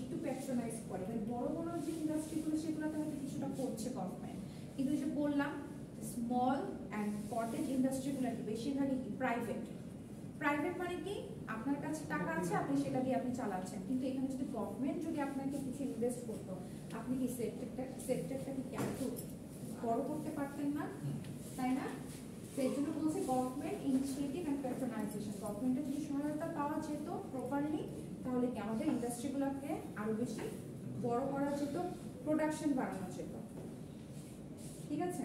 একটু প্যাট্রোনাইজ করে, মানে বড় বড় যে ইন্ডাস্ট্রিগুলো সেগুলোতে হয়তো কিছুটা করছে গভর্নমেন্ট, কিন্তু যে বললাম স্মল অ্যান্ড কটেজ ইন্ডাস্ট্রিগুলো কি বেশিরভাগই কি প্রাইভেট মানে কি আপনার কাছে টাকা আছে, আপনি সেটা দিয়ে আপনি চালাচ্ছেন, কিন্তু এখানে যদি গভর্নমেন্ট যদি আপনাকে কিছু ইনভেস্ট করতো, আপনি কি সেক্টরটাকে কি একটু বড় করতে পারতেন না, তাই না? সেই জন্য বলছে গভর্নমেন্ট ইনিশিয়েটিভ অ্যান্ড প্যাট্রোনাইজেশন। গভর্নমেন্টের যদি সহায়তা পাওয়া যেত প্রপারলি, তাহলে কি আমাদের ইন্ডাস্ট্রিগুলোকে আরো বেশি বড় করা যেত, প্রোডাকশন বাড়ানো যেত, ঠিক আছে?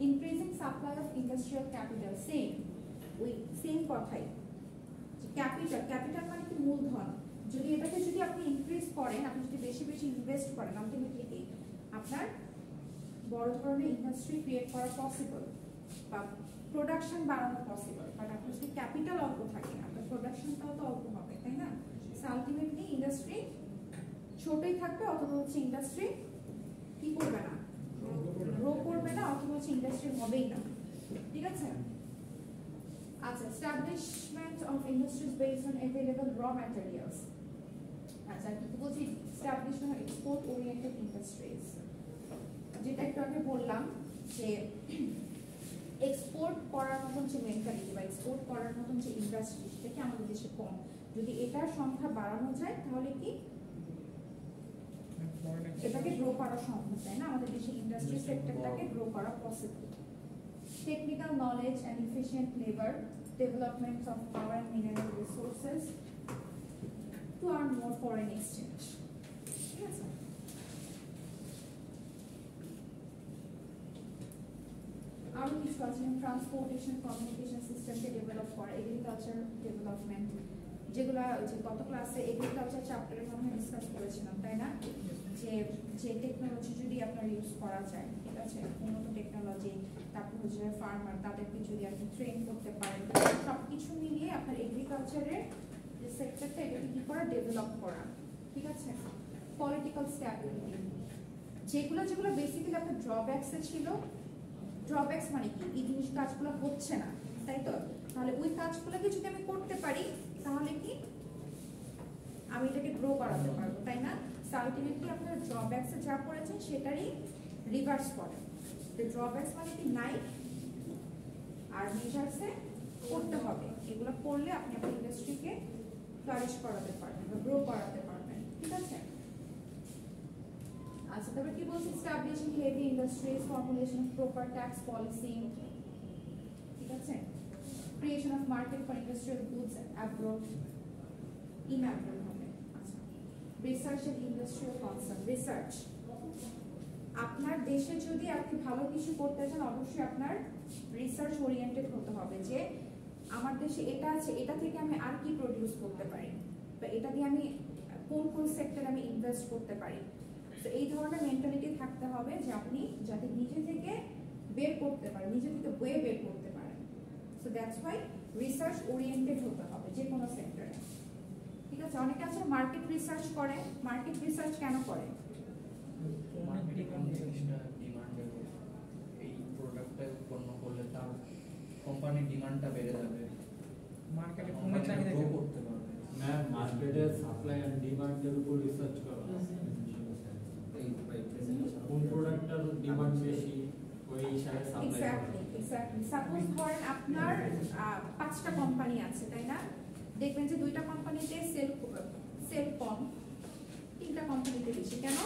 Increasing supply of industrial capital. ওই সেম কথাই, ক্যাপিটাল মানে কি মূলধন। যদি এটাকে যদি আপনি ইনক্রিজ করেন, আপনি যদি বেশি ইনভেস্ট করেন, আলটিমেটলি কি আপনার বড় ধরনের ইন্ডাস্ট্রি ক্রিয়েট করা পসিবল বা প্রোডাকশন বাড়ানো পসিবল। বাট আপনার যদি ক্যাপিটাল অল্প থাকে, আপনার প্রোডাকশনটাও তো অল্প হবে, তাই না? আলটিমেটলি ইন্ডাস্ট্রি ছোটই থাকবে, অথবা হচ্ছে ইন্ডাস্ট্রি কি করবে না, গ্রো করবে না, অথবা হচ্ছে ইন্ডাস্ট্রি হবেই না, ঠিক আছে? আচ্ছা, establishment of industries based on available র ম্যাটেরিয়ালস। আচ্ছা, কি বলছি, establishment of export oriented industries, যেটা একটু আগে বললাম যে এক্সপোর্ট করার মতন যে মেন্টালিটি বা এক্সপোর্ট করার মতন যে ইন্ডাস্ট্রি, সেটা কি আমাদের দেশে কম। যদি এটার সংখ্যা বাড়ানো যায় তাহলে কি এটাকে গ্রো করা সম্ভব, তাই না? আমাদের দেশে ইন্ডাস্ট্রি সেক্টরটাকে গ্রো করা possible. Technical knowledge and efficient labour, development of power and mineral resources to earn more foreign exchange, ঠিক আছে? আরো কিছু আছে, ট্রান্সপোর্টেশন কমিউনিকেশন সিস্টেমকে ডেভেলপ করা, এগ্রিকালচার ডেভেলপমেন্ট, যেগুলো যে গত ক্লাসে এগ্রিকালচার চ্যাপ্টারের মধ্যে ডিসকাস করেছিলাম, তাই না? যে টেকনোলজি যদি আপনার ইউজ করা যায়, ঠিক আছে, উন্নত টেকনোলজি, তারপর হচ্ছে ফার্মার তাদেরকে যদি আপনি ট্রেন করতে পারেন, সব কিছু মিলিয়ে আপনার এগ্রিকালচারের যে সেক্টরটা এটাকে কি করা, ডেভেলপ করা, ঠিক আছে? পলিটিক্যাল স্ট্যাবিলিটি, যেগুলো যেগুলো বেসিক্যালি আপনার ড্রব্যাকসে ছিল। ড্রব্যাকস মানে কি, এই জিনিস কাজগুলো হচ্ছে না, তাই তো? তাহলে ওই কাজগুলোকে যদি আমি করতে পারি তাহলে কি আমি এটাকে গ্রো করাতে পারবো, তাই না? আলটিমেটলি আপনার ড্রব্যাকসে যা করেছেন সেটারই রিভার্স করে। তো ড্রব্যাকস মানে কি নাই, আর মেজার্সে করতে হবে। এগুলো করলে আপনি আপনার ইন্ডাস্ট্রিকে ফ্লারিশ করাতে পারবেন বা গ্রো করাতে পারবেন, ঠিক আছে? আচ্ছা, তারপর কি বলছি, establishing heavy industries, formulation of proper tax policy, ঠিক আছে? Creation of market for industrial goods abroad, in abroad হবে। আচ্ছা, research and industrial concern. Research, আপনার দেশে যদি আপনি ভালো কিছু করতে চান অবশ্যই আপনার রিসার্চ ওরিয়েন্টেড হতে হবে, যে আমার দেশে এটা আছে, এটা থেকে আমি আর কি প্রডিউস করতে পারি, বা এটা দিয়ে আমি কোন কোন সেক্টরে আমি ইনভেস্ট করতে পারি। তো এই ধরনের মেন্টালিটি থাকতে হবে যে আপনি যাতে নিজে থেকে বের করতে পারেন, নিজে থেকে ওয়ে বের করতে পারেন। So that's why research oriented হতে হবে যে কোনো সেক্টরে, ঠিক আছে? অনেকে আছে মার্কেট রিসার্চ করে। মার্কেট রিসার্চ কেন করে? মার্কেটে কোন জিনিসটা ডিমান্ডের, এই প্রোডাক্টটা উৎপন্ন করলে তার কোম্পানির ডিমান্ডটা বেড়ে যাবে, মার্কেটে কোন চাহিদা গ্রো করতে পারবে। ম্যাম মার্কেটে সাপ্লাই এন্ড ডিমান্ডের উপর রিসার্চ করা, কোন প্রোডাক্টটার ডিমান্ড বেশি ওই হিসাবে সাপ্লাই করা। এক্স্যাক্টলি। সাপোজ ধরেন আপনার 5টা কোম্পানি আছে, তাই না? দেখবেন যে 2টা কোম্পানিতে সেল কম, 3টা কোম্পানিতে বেশি। কেন?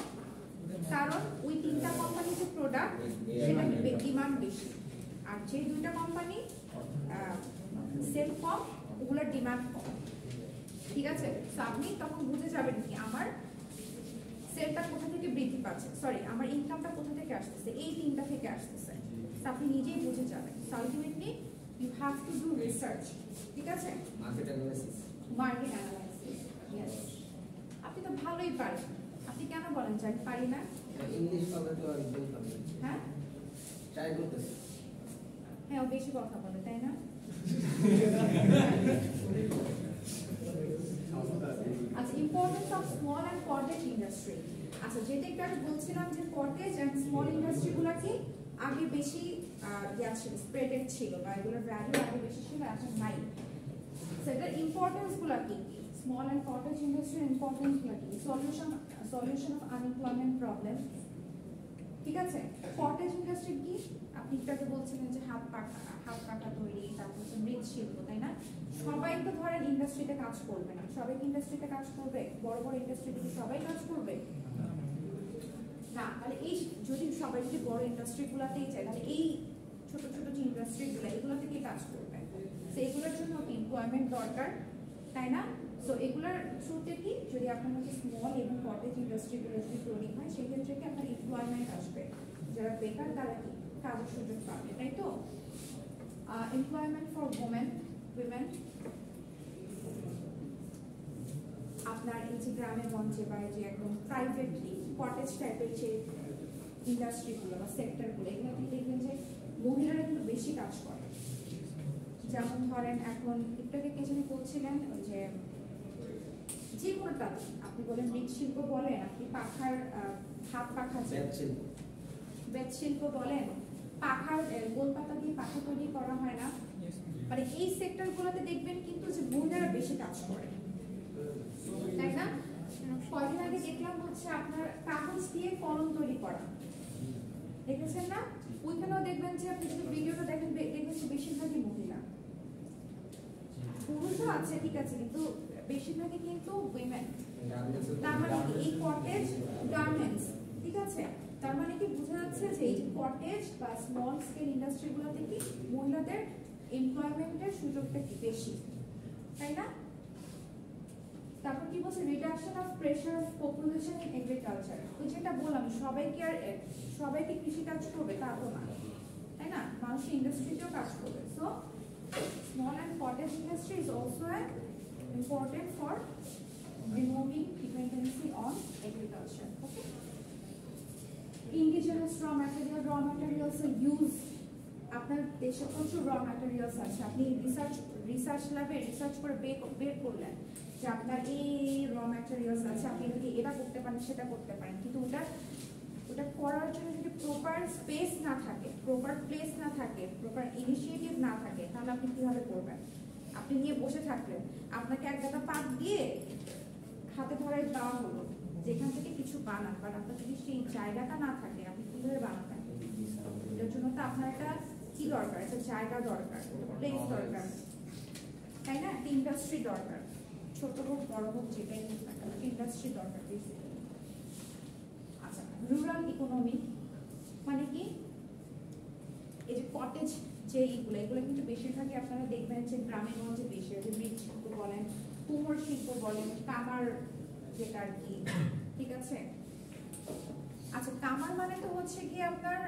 কারণ ওই 3টা কোম্পানির যে প্রোডাক্ট সেটা ডিমান্ড বেশি, আর যে 2টা কোম্পানি সেল কম ওগুলোর ডিমান্ড কম, ঠিক আছে? তো আপনি তখন বুঝে যাবেন কি আমার সেলটা কোথা থেকে বৃদ্ধি পাচ্ছে, সরি আমার ইনকামটা কোথা থেকে আসতেছে, এই 3টা থেকে আসতেছে। তো আপনি নিজেই বুঝে যাবেন। So ultimately you have to do research, ঠিক আছে? Market analysis. Market analysis, yes. আপনি তো ভালোই পারেন, আপনি কেন বলেন যে আমি পারি না? ইংলিশ কথা তো আর বলতে হবে। হ্যাঁ ট্রাই করতেছি। হ্যাঁ, ও বেশি কথা বলে, তাই না? আচ্ছা, importance of small and cottage industry. আচ্ছা, যেটা একটু বলছিলাম যে কটেজ অ্যান্ড স্মল ইন্ডাস্ট্রিগুলো কি আগে বেশি স্প্রেডেড ছিল, বা এগুলোর ভ্যালু আগে বেশি ছিল, এখন নাই। সেটার ইম্পর্টেন্সগুলো কি? স্মল অ্যান্ড কটেজ ইন্ডাস্ট্রির ইম্পর্টেন্সগুলো কি? সলিউশন অফ আনএমপ্লয়মেন্ট প্রবলেম, ঠিক আছে? কটেজ ইন্ডাস্ট্রি কি? আপনি একটু বলছিলেন যে হাত পাখা তৈরি, তারপর হচ্ছে মৃৎশিল্প, তাই না? সবাই তো ধরেন ইন্ডাস্ট্রিতে কাজ করবে না। সবাই কি ইন্ডাস্ট্রিতে কাজ করবে? বড় বড় ইন্ডাস্ট্রিতে কি সবাই কাজ করবে না? তাহলে এই যদি সবাই যদি বড় ইন্ডাস্ট্রিগুলোতেই চায়, তাহলে এই ছোট ছোট যে ইন্ডাস্ট্রিগুলো এগুলো থেকে কাজ করবে। তো এগুলোর জন্য এমপ্লয়মেন্ট দরকার, তাই না? সো এগুলোর থ্রুতে কি, যদি আপনার মধ্যে স্মল এবং কটেজ ইন্ডাস্ট্রিগুলো যদি তৈরি হয় সেক্ষেত্রে কি আপনার এমপ্লয়মেন্ট আসবে, যারা বেকার তারা কি কাজের সুযোগ পাবে, তাই তো? এমপ্লয়মেন্ট ফর উইমেন, আপনার এই যে গ্রামে গঞ্জে বা যে একদম প্রাইভেটলি কটেজ টাইপের যে ইন্ডাস্ট্রিগুলো বা সেক্টরগুলো, এগুলোতে দেখবেন যে মহিলারা কিন্তু বেশি কাজ করে। যেমন ধরেন এখন একটু আগে কে জানি বলছিলেন যে কোনো তাঁতি, আপনি বলেন মৃৎশিল্প বলেন, আপনি পাখার হাত পাখা, বেত শিল্প বলেন, পাখার গোলপাতা দিয়ে পাখা তৈরি করা হয় না, মানে এই সেক্টরগুলোতে দেখবেন কিন্তু যে মহিলারা বেশি কাজ করে, তাই না? কয়েকদিন আগে দেখলাম হচ্ছে আপনার কাগজ দিয়ে কলম তৈরি করা, দেখেছেন না? ওইখানেও দেখবেন যে আপনি যদি ভিডিওটা দেখেন দেখবেন যে বেশিরভাগই মহিলা, পুরুষও আছে ঠিক আছে, কিন্তু বেশিরভাগই কিন্তু উইমেন। তার মানে এই কটেজ গার্মেন্টস, ঠিক আছে? তার মানে কি বোঝা যাচ্ছে যে এই কটেজ বা স্মল স্কেল ইন্ডাস্ট্রিগুলোতে কি মহিলাদের এমপ্লয়মেন্টের সুযোগটা কি বেশি, তাই না? তারপর কি বলছে, reduction of pressure of population in agriculture. ওই যেটা বললাম, সবাইকে কৃষি কাজ করবে তা তো না, তাই না? মানুষ ইন্ডাস্ট্রিতেও কাজ করবে। So small and cottage industry is also important for removing dependency on agriculture. Okay. Indigenous raw materials use. আপনার দেশে প্রচুর র ম্যাটেরিয়ালস আছে, আপনি রিসার্চ ল্যাবে রিসার্চ করে বের করলেন যে আপনার এই র ম্যাটেরিয়ালস আছে, আপনি যদি এটা করতে পারেন সেটা করতে পারেন, কিন্তু ওটা করার জন্য যদি প্রপার স্পেস না থাকে, প্রপার প্লেস না থাকে, প্রপার ইনিশিয়েটিভ না থাকে, তাহলে আপনি কিভাবে করবেন? আপনি নিয়ে বসে থাকলেন, আপনাকে এক গাদা পাত দিয়ে হাতে ধরাই দেওয়া হলো যেখান থেকে কিছু বানান, বাট আপনার যদি সেই জায়গাটা না থাকে আপনি কিভাবে বানাবেন? এটার জন্য তো আপনার একটা কি দরকার, একটা জায়গা দরকার, প্লেস দরকার, তাই না? একটা ইন্ডাস্ট্রি দরকার, ছোট হোক বড় হোক যেটাই হোক না কেন, ইন্ডাস্ট্রি দরকার বেসিক্যালি। আচ্ছা, রুরাল ইকোনমি মানে কি? এই যে কটেজ যে এগুলো কিন্তু বেশিরভাগই আপনারা দেখবেন যে গ্রামের মধ্যে বেশি, যে মৃৎ শিল্প বলেন, কুমোর শিল্প বলেন, কামার যেটা আর কি, ঠিক আছে? আচ্ছা, কামার মানে তো হচ্ছে কি আপনার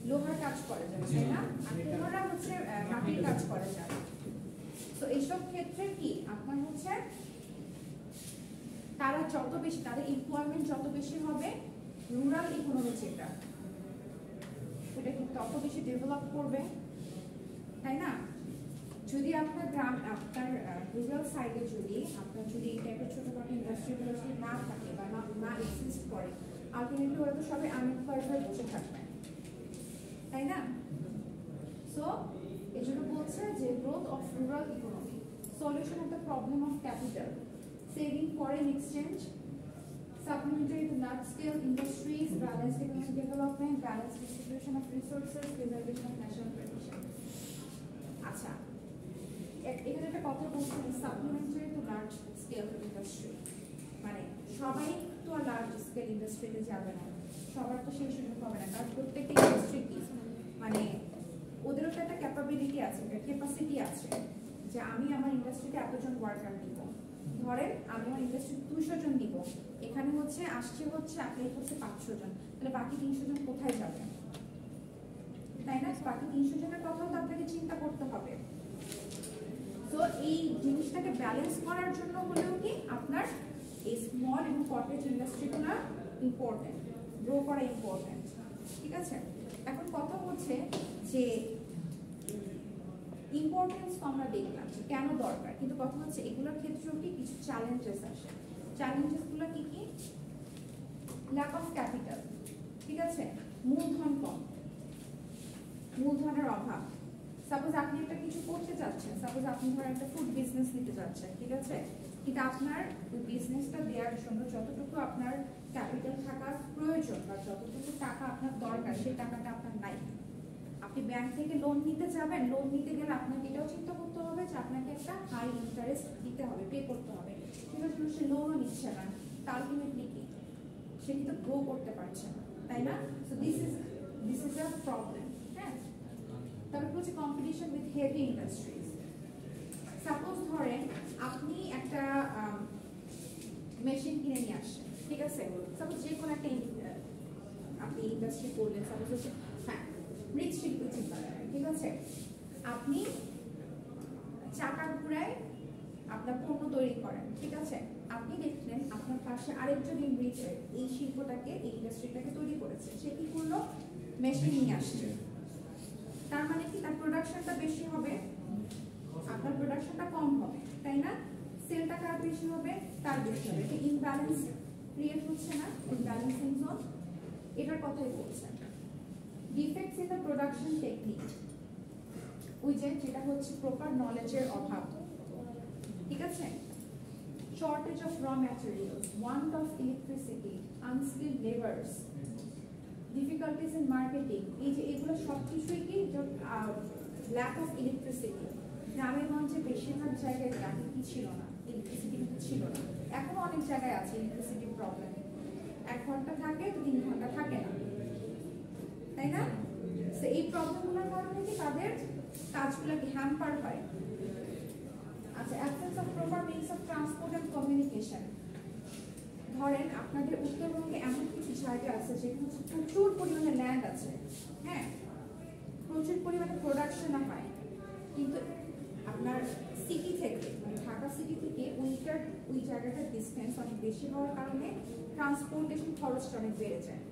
লোহার কাজ করে যাবে, তাই না? আর কুমোররা হচ্ছে মাটির কাজ করে যাবে। তো এইসব ক্ষেত্রে কি আপনার হচ্ছে তারা যত বেশি, তাদের এমপ্লয়মেন্ট যত বেশি হবে, রুরাল ইকোনমি যেটা ওটা কি তত বেশি ডেভেলপ করবে, তাই না? যদি আপনার গ্রাম, আপনার রুরাল সাইডে যদি আপনার যদি এই টাইপের ছোটখাটো ইন্ডাস্ট্রিগুলো যদি না থাকে বা না এক্সিস্ট করে, আলটিমেটলি ওরা তো সবাই আনএমপ্লয়েড হয়ে বসে থাকবে, তাই না? সো এই জন্য বলছে যে growth of rural economy, solution of the problem of capital, saving foreign exchange, supplementary to large-scale industries, balanced economic development, balanced distribution of resources, preservation of national tradition. আচ্ছা, এখানে একটা কথা বলছেন, supplementary to large-scale industry, মানে সবাই তো আর large scale ইন্ডাস্ট্রিতে যাবে না, সবার তো সেই সুযোগ হবে না, কারণ প্রত্যেকটা ইন্ডাস্ট্রি কি মানে ওদেরও তো একটা ক্যাপাবিলিটি আছে, ক্যাপাসিটি আছে যে আমি আমার ইন্ডাস্ট্রিতে এতজন ওয়ার্কার দিব। ধরেন আমি আমার ইন্ডাস্ট্রি 200 জন দিব, এখানে হচ্ছে আসছে হচ্ছে অ্যাপ্লাই করছে 500 জন, তাহলে বাকি 300 জন কোথায় যাবে, তাই না? বাকি 300 জনের কথাও তো আপনাকে চিন্তা করতে হবে। তো এই জিনিসটাকে ব্যালেন্স করার জন্য হলেও কি আপনার এই স্মল এবং কটেজ ইন্ডাস্ট্রিগুলো ইম্পর্টেন্ট, গ্রো করা ইম্পর্টেন্ট, ঠিক আছে? এখন কথা হচ্ছে যে ইম্পর্টেন্স তো আমরা দেখলাম কেন দরকার, কিন্তু কথা হচ্ছে এগুলোর ক্ষেত্রেও কি কিছু চ্যালেঞ্জেস আসে। চ্যালেঞ্জেসগুলো কি কি? ল্যাক অফ ক্যাপিটাল, ঠিক আছে? মূলধন কম, মূলধনের অভাব। সাপোজ আপনি একটা কিছু করতে চাচ্ছেন, সাপোজ আপনি ধরেন একটা ফুড বিজনেস নিতে চাচ্ছেন, ঠিক আছে? কিন্তু আপনার ওই বিজনেসটা দেওয়ার জন্য যতটুকু আপনার ক্যাপিটাল থাকার প্রয়োজন বা যতটুকু টাকা আপনার দরকার সেই টাকাটা আপনার নাই। আপনি ব্যাংক থেকে লোন নিতে যাবেন, লোন নিতে গেলে আপনাকে এটাও চিন্তা করতে হবে যে আপনাকে একটা হাই ইন্টারেস্ট দিতে হবে, পে করতে হবে, কিন্তু সে লোনও নিচ্ছে না, আলটিমেটলি কি সে কিন্তু গ্রো করতে পারছে না, তাই না? So this is a problem. হ্যাঁ, তারপর হচ্ছে competition with heavy industries. Suppose ধরেন আপনি একটা মেশিন কিনে নিয়ে আসছেন, ঠিক আছে? সাপোজ যে কোনো একটা আপনি ইন্ডাস্ট্রি করলেন, সাপোজ হচ্ছে হ্যাঁ মৃৎশিল্প চিন্তা করেন, ঠিক আছে? আপনি চাকার ঘুরায় আপনার পণ্য তৈরি করেন, ঠিক আছে? আপনি দেখলেন আপনার পাশে আরেকজন এই শিল্পটাকে, এই ইন্ডাস্ট্রিটাকে তৈরি করেছে, সে কি করলো? মেশিন নিয়ে আসছে। তার মানে কি তার প্রোডাকশনটা বেশি হবে, আপনার প্রোডাকশনটা কম হবে, তাই না? সেলটা কার বেশি হবে? তার বেশি হবে। ইমব্যালেন্স ক্রিয়েট হচ্ছে না, ইমব্যালেন্সিং জোন, এটার কথাই বলছেন। Defects in the production technique, ওই যেটা হচ্ছে প্রপার নলেজের অভাব, ঠিক আছে? শর্টেজ অফ র materials, want of electricity, unskilled labours, difficulties in marketing, এই যে এগুলো সব কিছুই কি ল্যাক অফ ইলেকট্রিসিটি। গ্রামের গঞ্জে বেশিরভাগ জায়গায় আগে কি ছিল না, ইলেকট্রিসিটি কিন্তু ছিল না, এখনো অনেক জায়গায় আছে ইলেকট্রিসিটির প্রবলেম, 1 ঘন্টা থাকে 3 ঘন্টা থাকে না, তাই না? সো এই প্রবলেমগুলোর কারণে কি তাদের কাজগুলো কি হ্যাম্পার হয়। আচ্ছা, absence of proper means of transport and communication. ধরেন আপনাদের উত্তরবঙ্গে এমন কিছু জায়গা আছে যেখানে প্রচুর পরিমাণে ল্যান্ড আছে, হ্যাঁ, প্রচুর পরিমাণে প্রোডাকশন হয়, কিন্তু আপনার সিটি থেকে মানে ঢাকা সিটি থেকে ওই জায়গাটার ডিস্টেন্স অনেক বেশি হওয়ার কারণে ট্রান্সপোর্টেশন খরচটা অনেক বেড়ে যায়,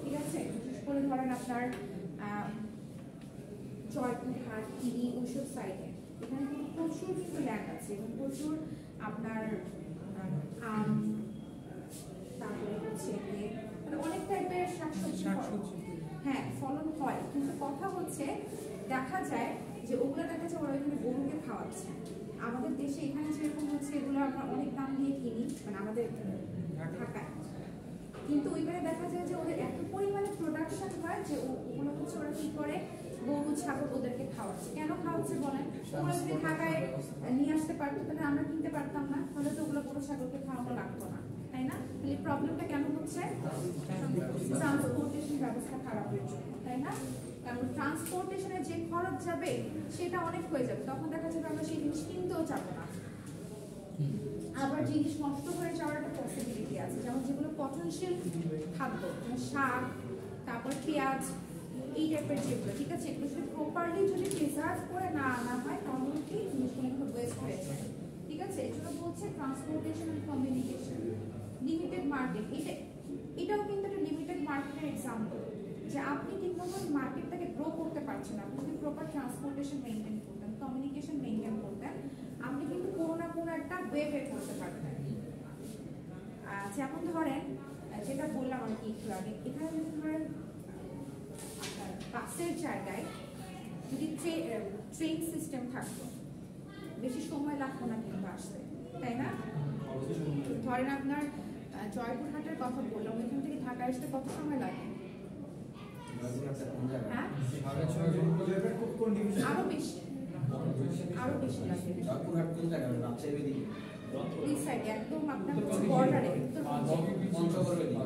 ঠিক আছে? বিশেষ করে ধরেন আপনার জয়পুরহাট, কিরি, ওইসব সাইডে এখানে কিন্তু প্রচুর কিন্তু ল্যান্ড আছে এবং প্রচুর আপনার আম, তারপরে হচ্ছে গিয়ে মানে অনেক টাইপের শাকসবজি হ্যাঁ ফলন হয়, কিন্তু কথা হচ্ছে দেখা যায় যে ওগুলো দেখা যায় ওরা এখানে গরুকে খাওয়াচ্ছে। আমাদের দেশে এখানে যেরকম হচ্ছে এগুলো আমরা অনেক দাম দিয়ে কিনি, মানে আমাদের ঢাকায়, কিন্তু ওইখানে দেখা যায় যে ওদের এত পরিমাণে প্রোডাকশন হয় যে ওগুলো হচ্ছে ওরা কি করে গরু ছাগল ওদেরকে খাওয়াচ্ছে। কেন খাওয়াচ্ছে বলেন? ওরা যদি ঢাকায় নিয়ে আসতে পারতো তাহলে আমরা কিনতে পারতাম না, তাহলে তো ওগুলো গরু ছাগলকে খাওয়ানো লাগতো না, তাই না? তাহলে প্রবলেমটা কেন হচ্ছে? ট্রান্সপোর্টেশন ব্যবস্থা খারাপের জন্য, তাই না? কারণ ট্রান্সপোর্টেশনে যে খরচ যাবে সেটা অনেক হয়ে যাবে, তখন দেখা যাবে আমরা সেই জিনিস কিনতেও চাবো না, আবার জিনিস নষ্ট হয়ে যাওয়ার একটা পসিবিলিটি আছে। যেমন যেগুলো পচনশীল খাদ্য, শাক, তারপর পেঁয়াজ, এই টাইপের যেগুলো, ঠিক আছে, এগুলো যদি প্রপারলি যদি প্রিজার্ভ করে না আনা হয় তাহলে কি জিনিসগুলো একটু ওয়েস্ট হয়ে যায়, ঠিক আছে? এই জন্য বলছে transportation and communication, limited market, এটাও কিন্তু একটা লিমিটেড মার্কেটের এক্সাম্পল, যে আপনি ঠিকমতো মার্কেটটাকে গ্রো করতে পারছেন না। আপনি যদি প্রপার ট্রান্সপোর্টেশন মেনটেন করতেন, কমিউনিকেশন মেনটেন করতেন, আপনি কিন্তু কোনো না কোনো একটা ওয়ে বের করতে পারতেন। যেমন ধরেন যেটা বললাম আর কি একটু আগে, এখানে যদি ধরেন বাসের জায়গায় যদি ট্রেন সিস্টেম থাকতো, বেশি সময় লাগতো না কিন্তু আসতে, তাই না? ধরেন আপনার জয়পুরহাটের কথা বললাম, ওইখান থেকে ঢাকা আসতে কত সময় লাগে? হ্যাঁ, আরো বেশি লাগে। জয়পুরহাট কোন জায়গায়? রাজশাহীর দিকে, এই সাইডে একদম আপনার বর্ডারে পঞ্চগড়ের দিকে,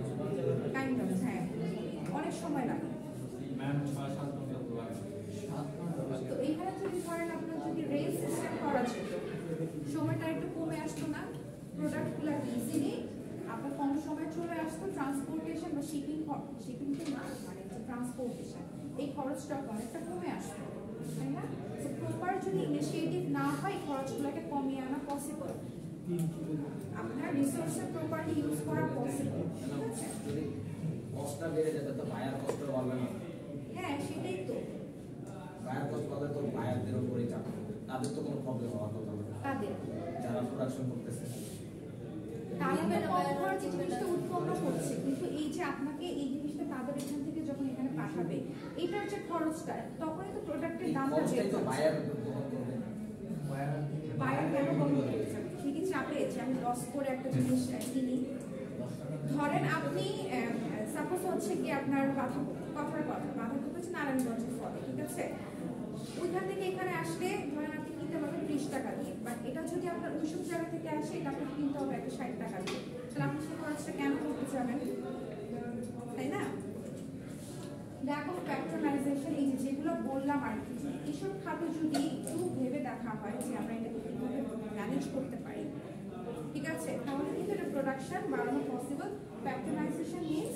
কাইন্ড অফ, হ্যাঁ, অনেক সময় লাগে। তো এইখানে যদি ধরেন আপনার যদি রেল সিস্টেম করা যেত, সময়টা একটু কমে আসতো না, প্রোডাক্টগুলো ইজিলি আপনার কম সময় চলে আসতো, ট্রান্সপোর্টেশন বা শিপিং তো না, মানে ট্রান্সপোর্টেশন এই খরচটা অনেকটা কমে আসতো, তাই না? তো প্রপার যদি ইনিশিয়েটিভ না হয় খরচগুলোকে কমিয়ে আনা পসিবল, আপনার রিসোর্সে প্রপারলি ইউজ করা পসিবল, ঠিক আছে? যদি কষ্টটা বেড়ে যেত তো বায়ার কষ্ট বাড়বে না। হ্যাঁ, সেটাই তো, বায়ার কষ্ট বাড়লে তো বায়ারদের উপরেই চাপ পড়বে, তাদের তো কোনো প্রবলেম হওয়ার কথা না, তাদের যারা প্রোডাকশন করতেছে তারা কম খরচে জিনিসটা উৎপন্ন করছে, কিন্তু এই যে আপনাকে এই জিনিসটা তাদের এখান থেকে যখন এখানে পাঠাবে, এটার যে খরচটা, তখনই তো প্রোডাক্টের দামটা বেড়ে তো যাবে। বায়ার বহন করবে। বায়ার কেন বন্ধ করছে? ঠিকই চাপে যে আমি লস করে একটা জিনিস কিনি। ধরেন আপনি সাপোজ হচ্ছে কি আপনার বাঁধাকপি হচ্ছে নারায়ণগঞ্জের ফলে, ঠিক আছে, ওইখান থেকে এখানে আসলে ধরেন আপনি কিনতে পারবেন 30 টাকা দিয়ে, বাট এটা যদি আপনার ওইসব জায়গা থেকে আসে এটা আপনাকে কিনতে হবে 60 টাকা দিয়ে, তাহলে আপনি সেই খরচটা কেন করতে চাবেন, তাই না? ল্যাক অফ প্যাট্রোনাইজেশন, এই যেগুলো বললাম আর কি, এইসব খাতে যদি একটু ভেবে দেখা হয় যে আমরা এটাকে কিভাবে ম্যানেজ করতে পারি, ঠিক আছে, তাহলে কিন্তু এটা প্রোডাকশন বাড়ানো পসিবল। প্যাট্রোনাইজেশন মিনস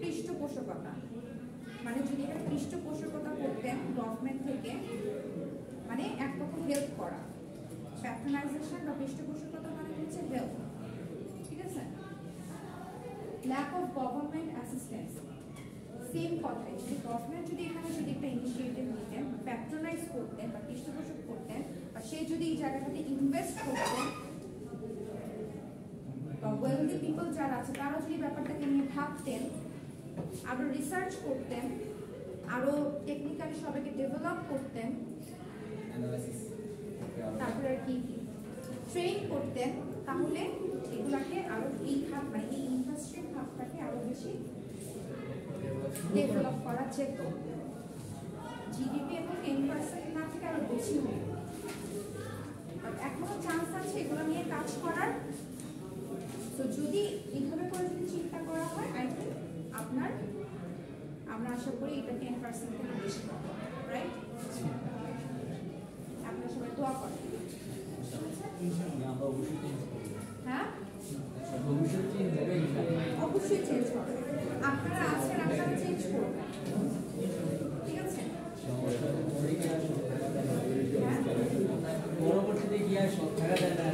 পৃষ্ঠপোষকতা, মানে যদি এটা পৃষ্ঠপোষকতা করতেন গভর্নমেন্ট থেকে, মানে এক পক্ষ হেল্প করা, প্যাট্রোনাইজেশন বা পৃষ্ঠপোষকতা মানে হচ্ছে হেল্প, ঠিক আছে? Lack of government assistance, same কথাই, যদি গভর্নমেন্ট যদি এখানে যদি একটা ইনিশিয়েটিভ নিতেন, প্যাট্রোনাইজ করতেন বা পৃষ্ঠপোষক করতেন, বা সে যদি এই জায়গাটাতে ইনভেস্ট করতেন, বা ওয়েলদি পিপল যারা আছে তারা যদি ব্যাপারটাকে নিয়ে ভাবতেন, আরো রিসার্চ করতেন, আরো টেকনিক্যালি সবাইকে ডেভেলপ করতেন, তারপরে আর কি ট্রেন করতেন, তাহলে এগুলাকে আরো এই খাত মানে এই ইন্ডাস্ট্রির খাতটাকে আরো বেশি ডেভেলপ করা যেত। জিডিপি এবং 10% না থেকে আরো বেশি হবে, এখনো চান্স আছে এগুলো নিয়ে কাজ করার। তো যদি এইভাবে করে যদি চিন্তা করা হয়, আই থিঙ্ক আমরা আশা করি এটা 10% থেকে বেশি পাবো, রাইট? আপনারা সবাই দোয়া করেন। হ্যাঁ, অবশ্যই চেঞ্জ হবে, আপনারা আছেন, আপনারা চেঞ্জ করবেন, ঠিক আছে? পরবর্তীতে গিয়ে সব থাকা যায় না।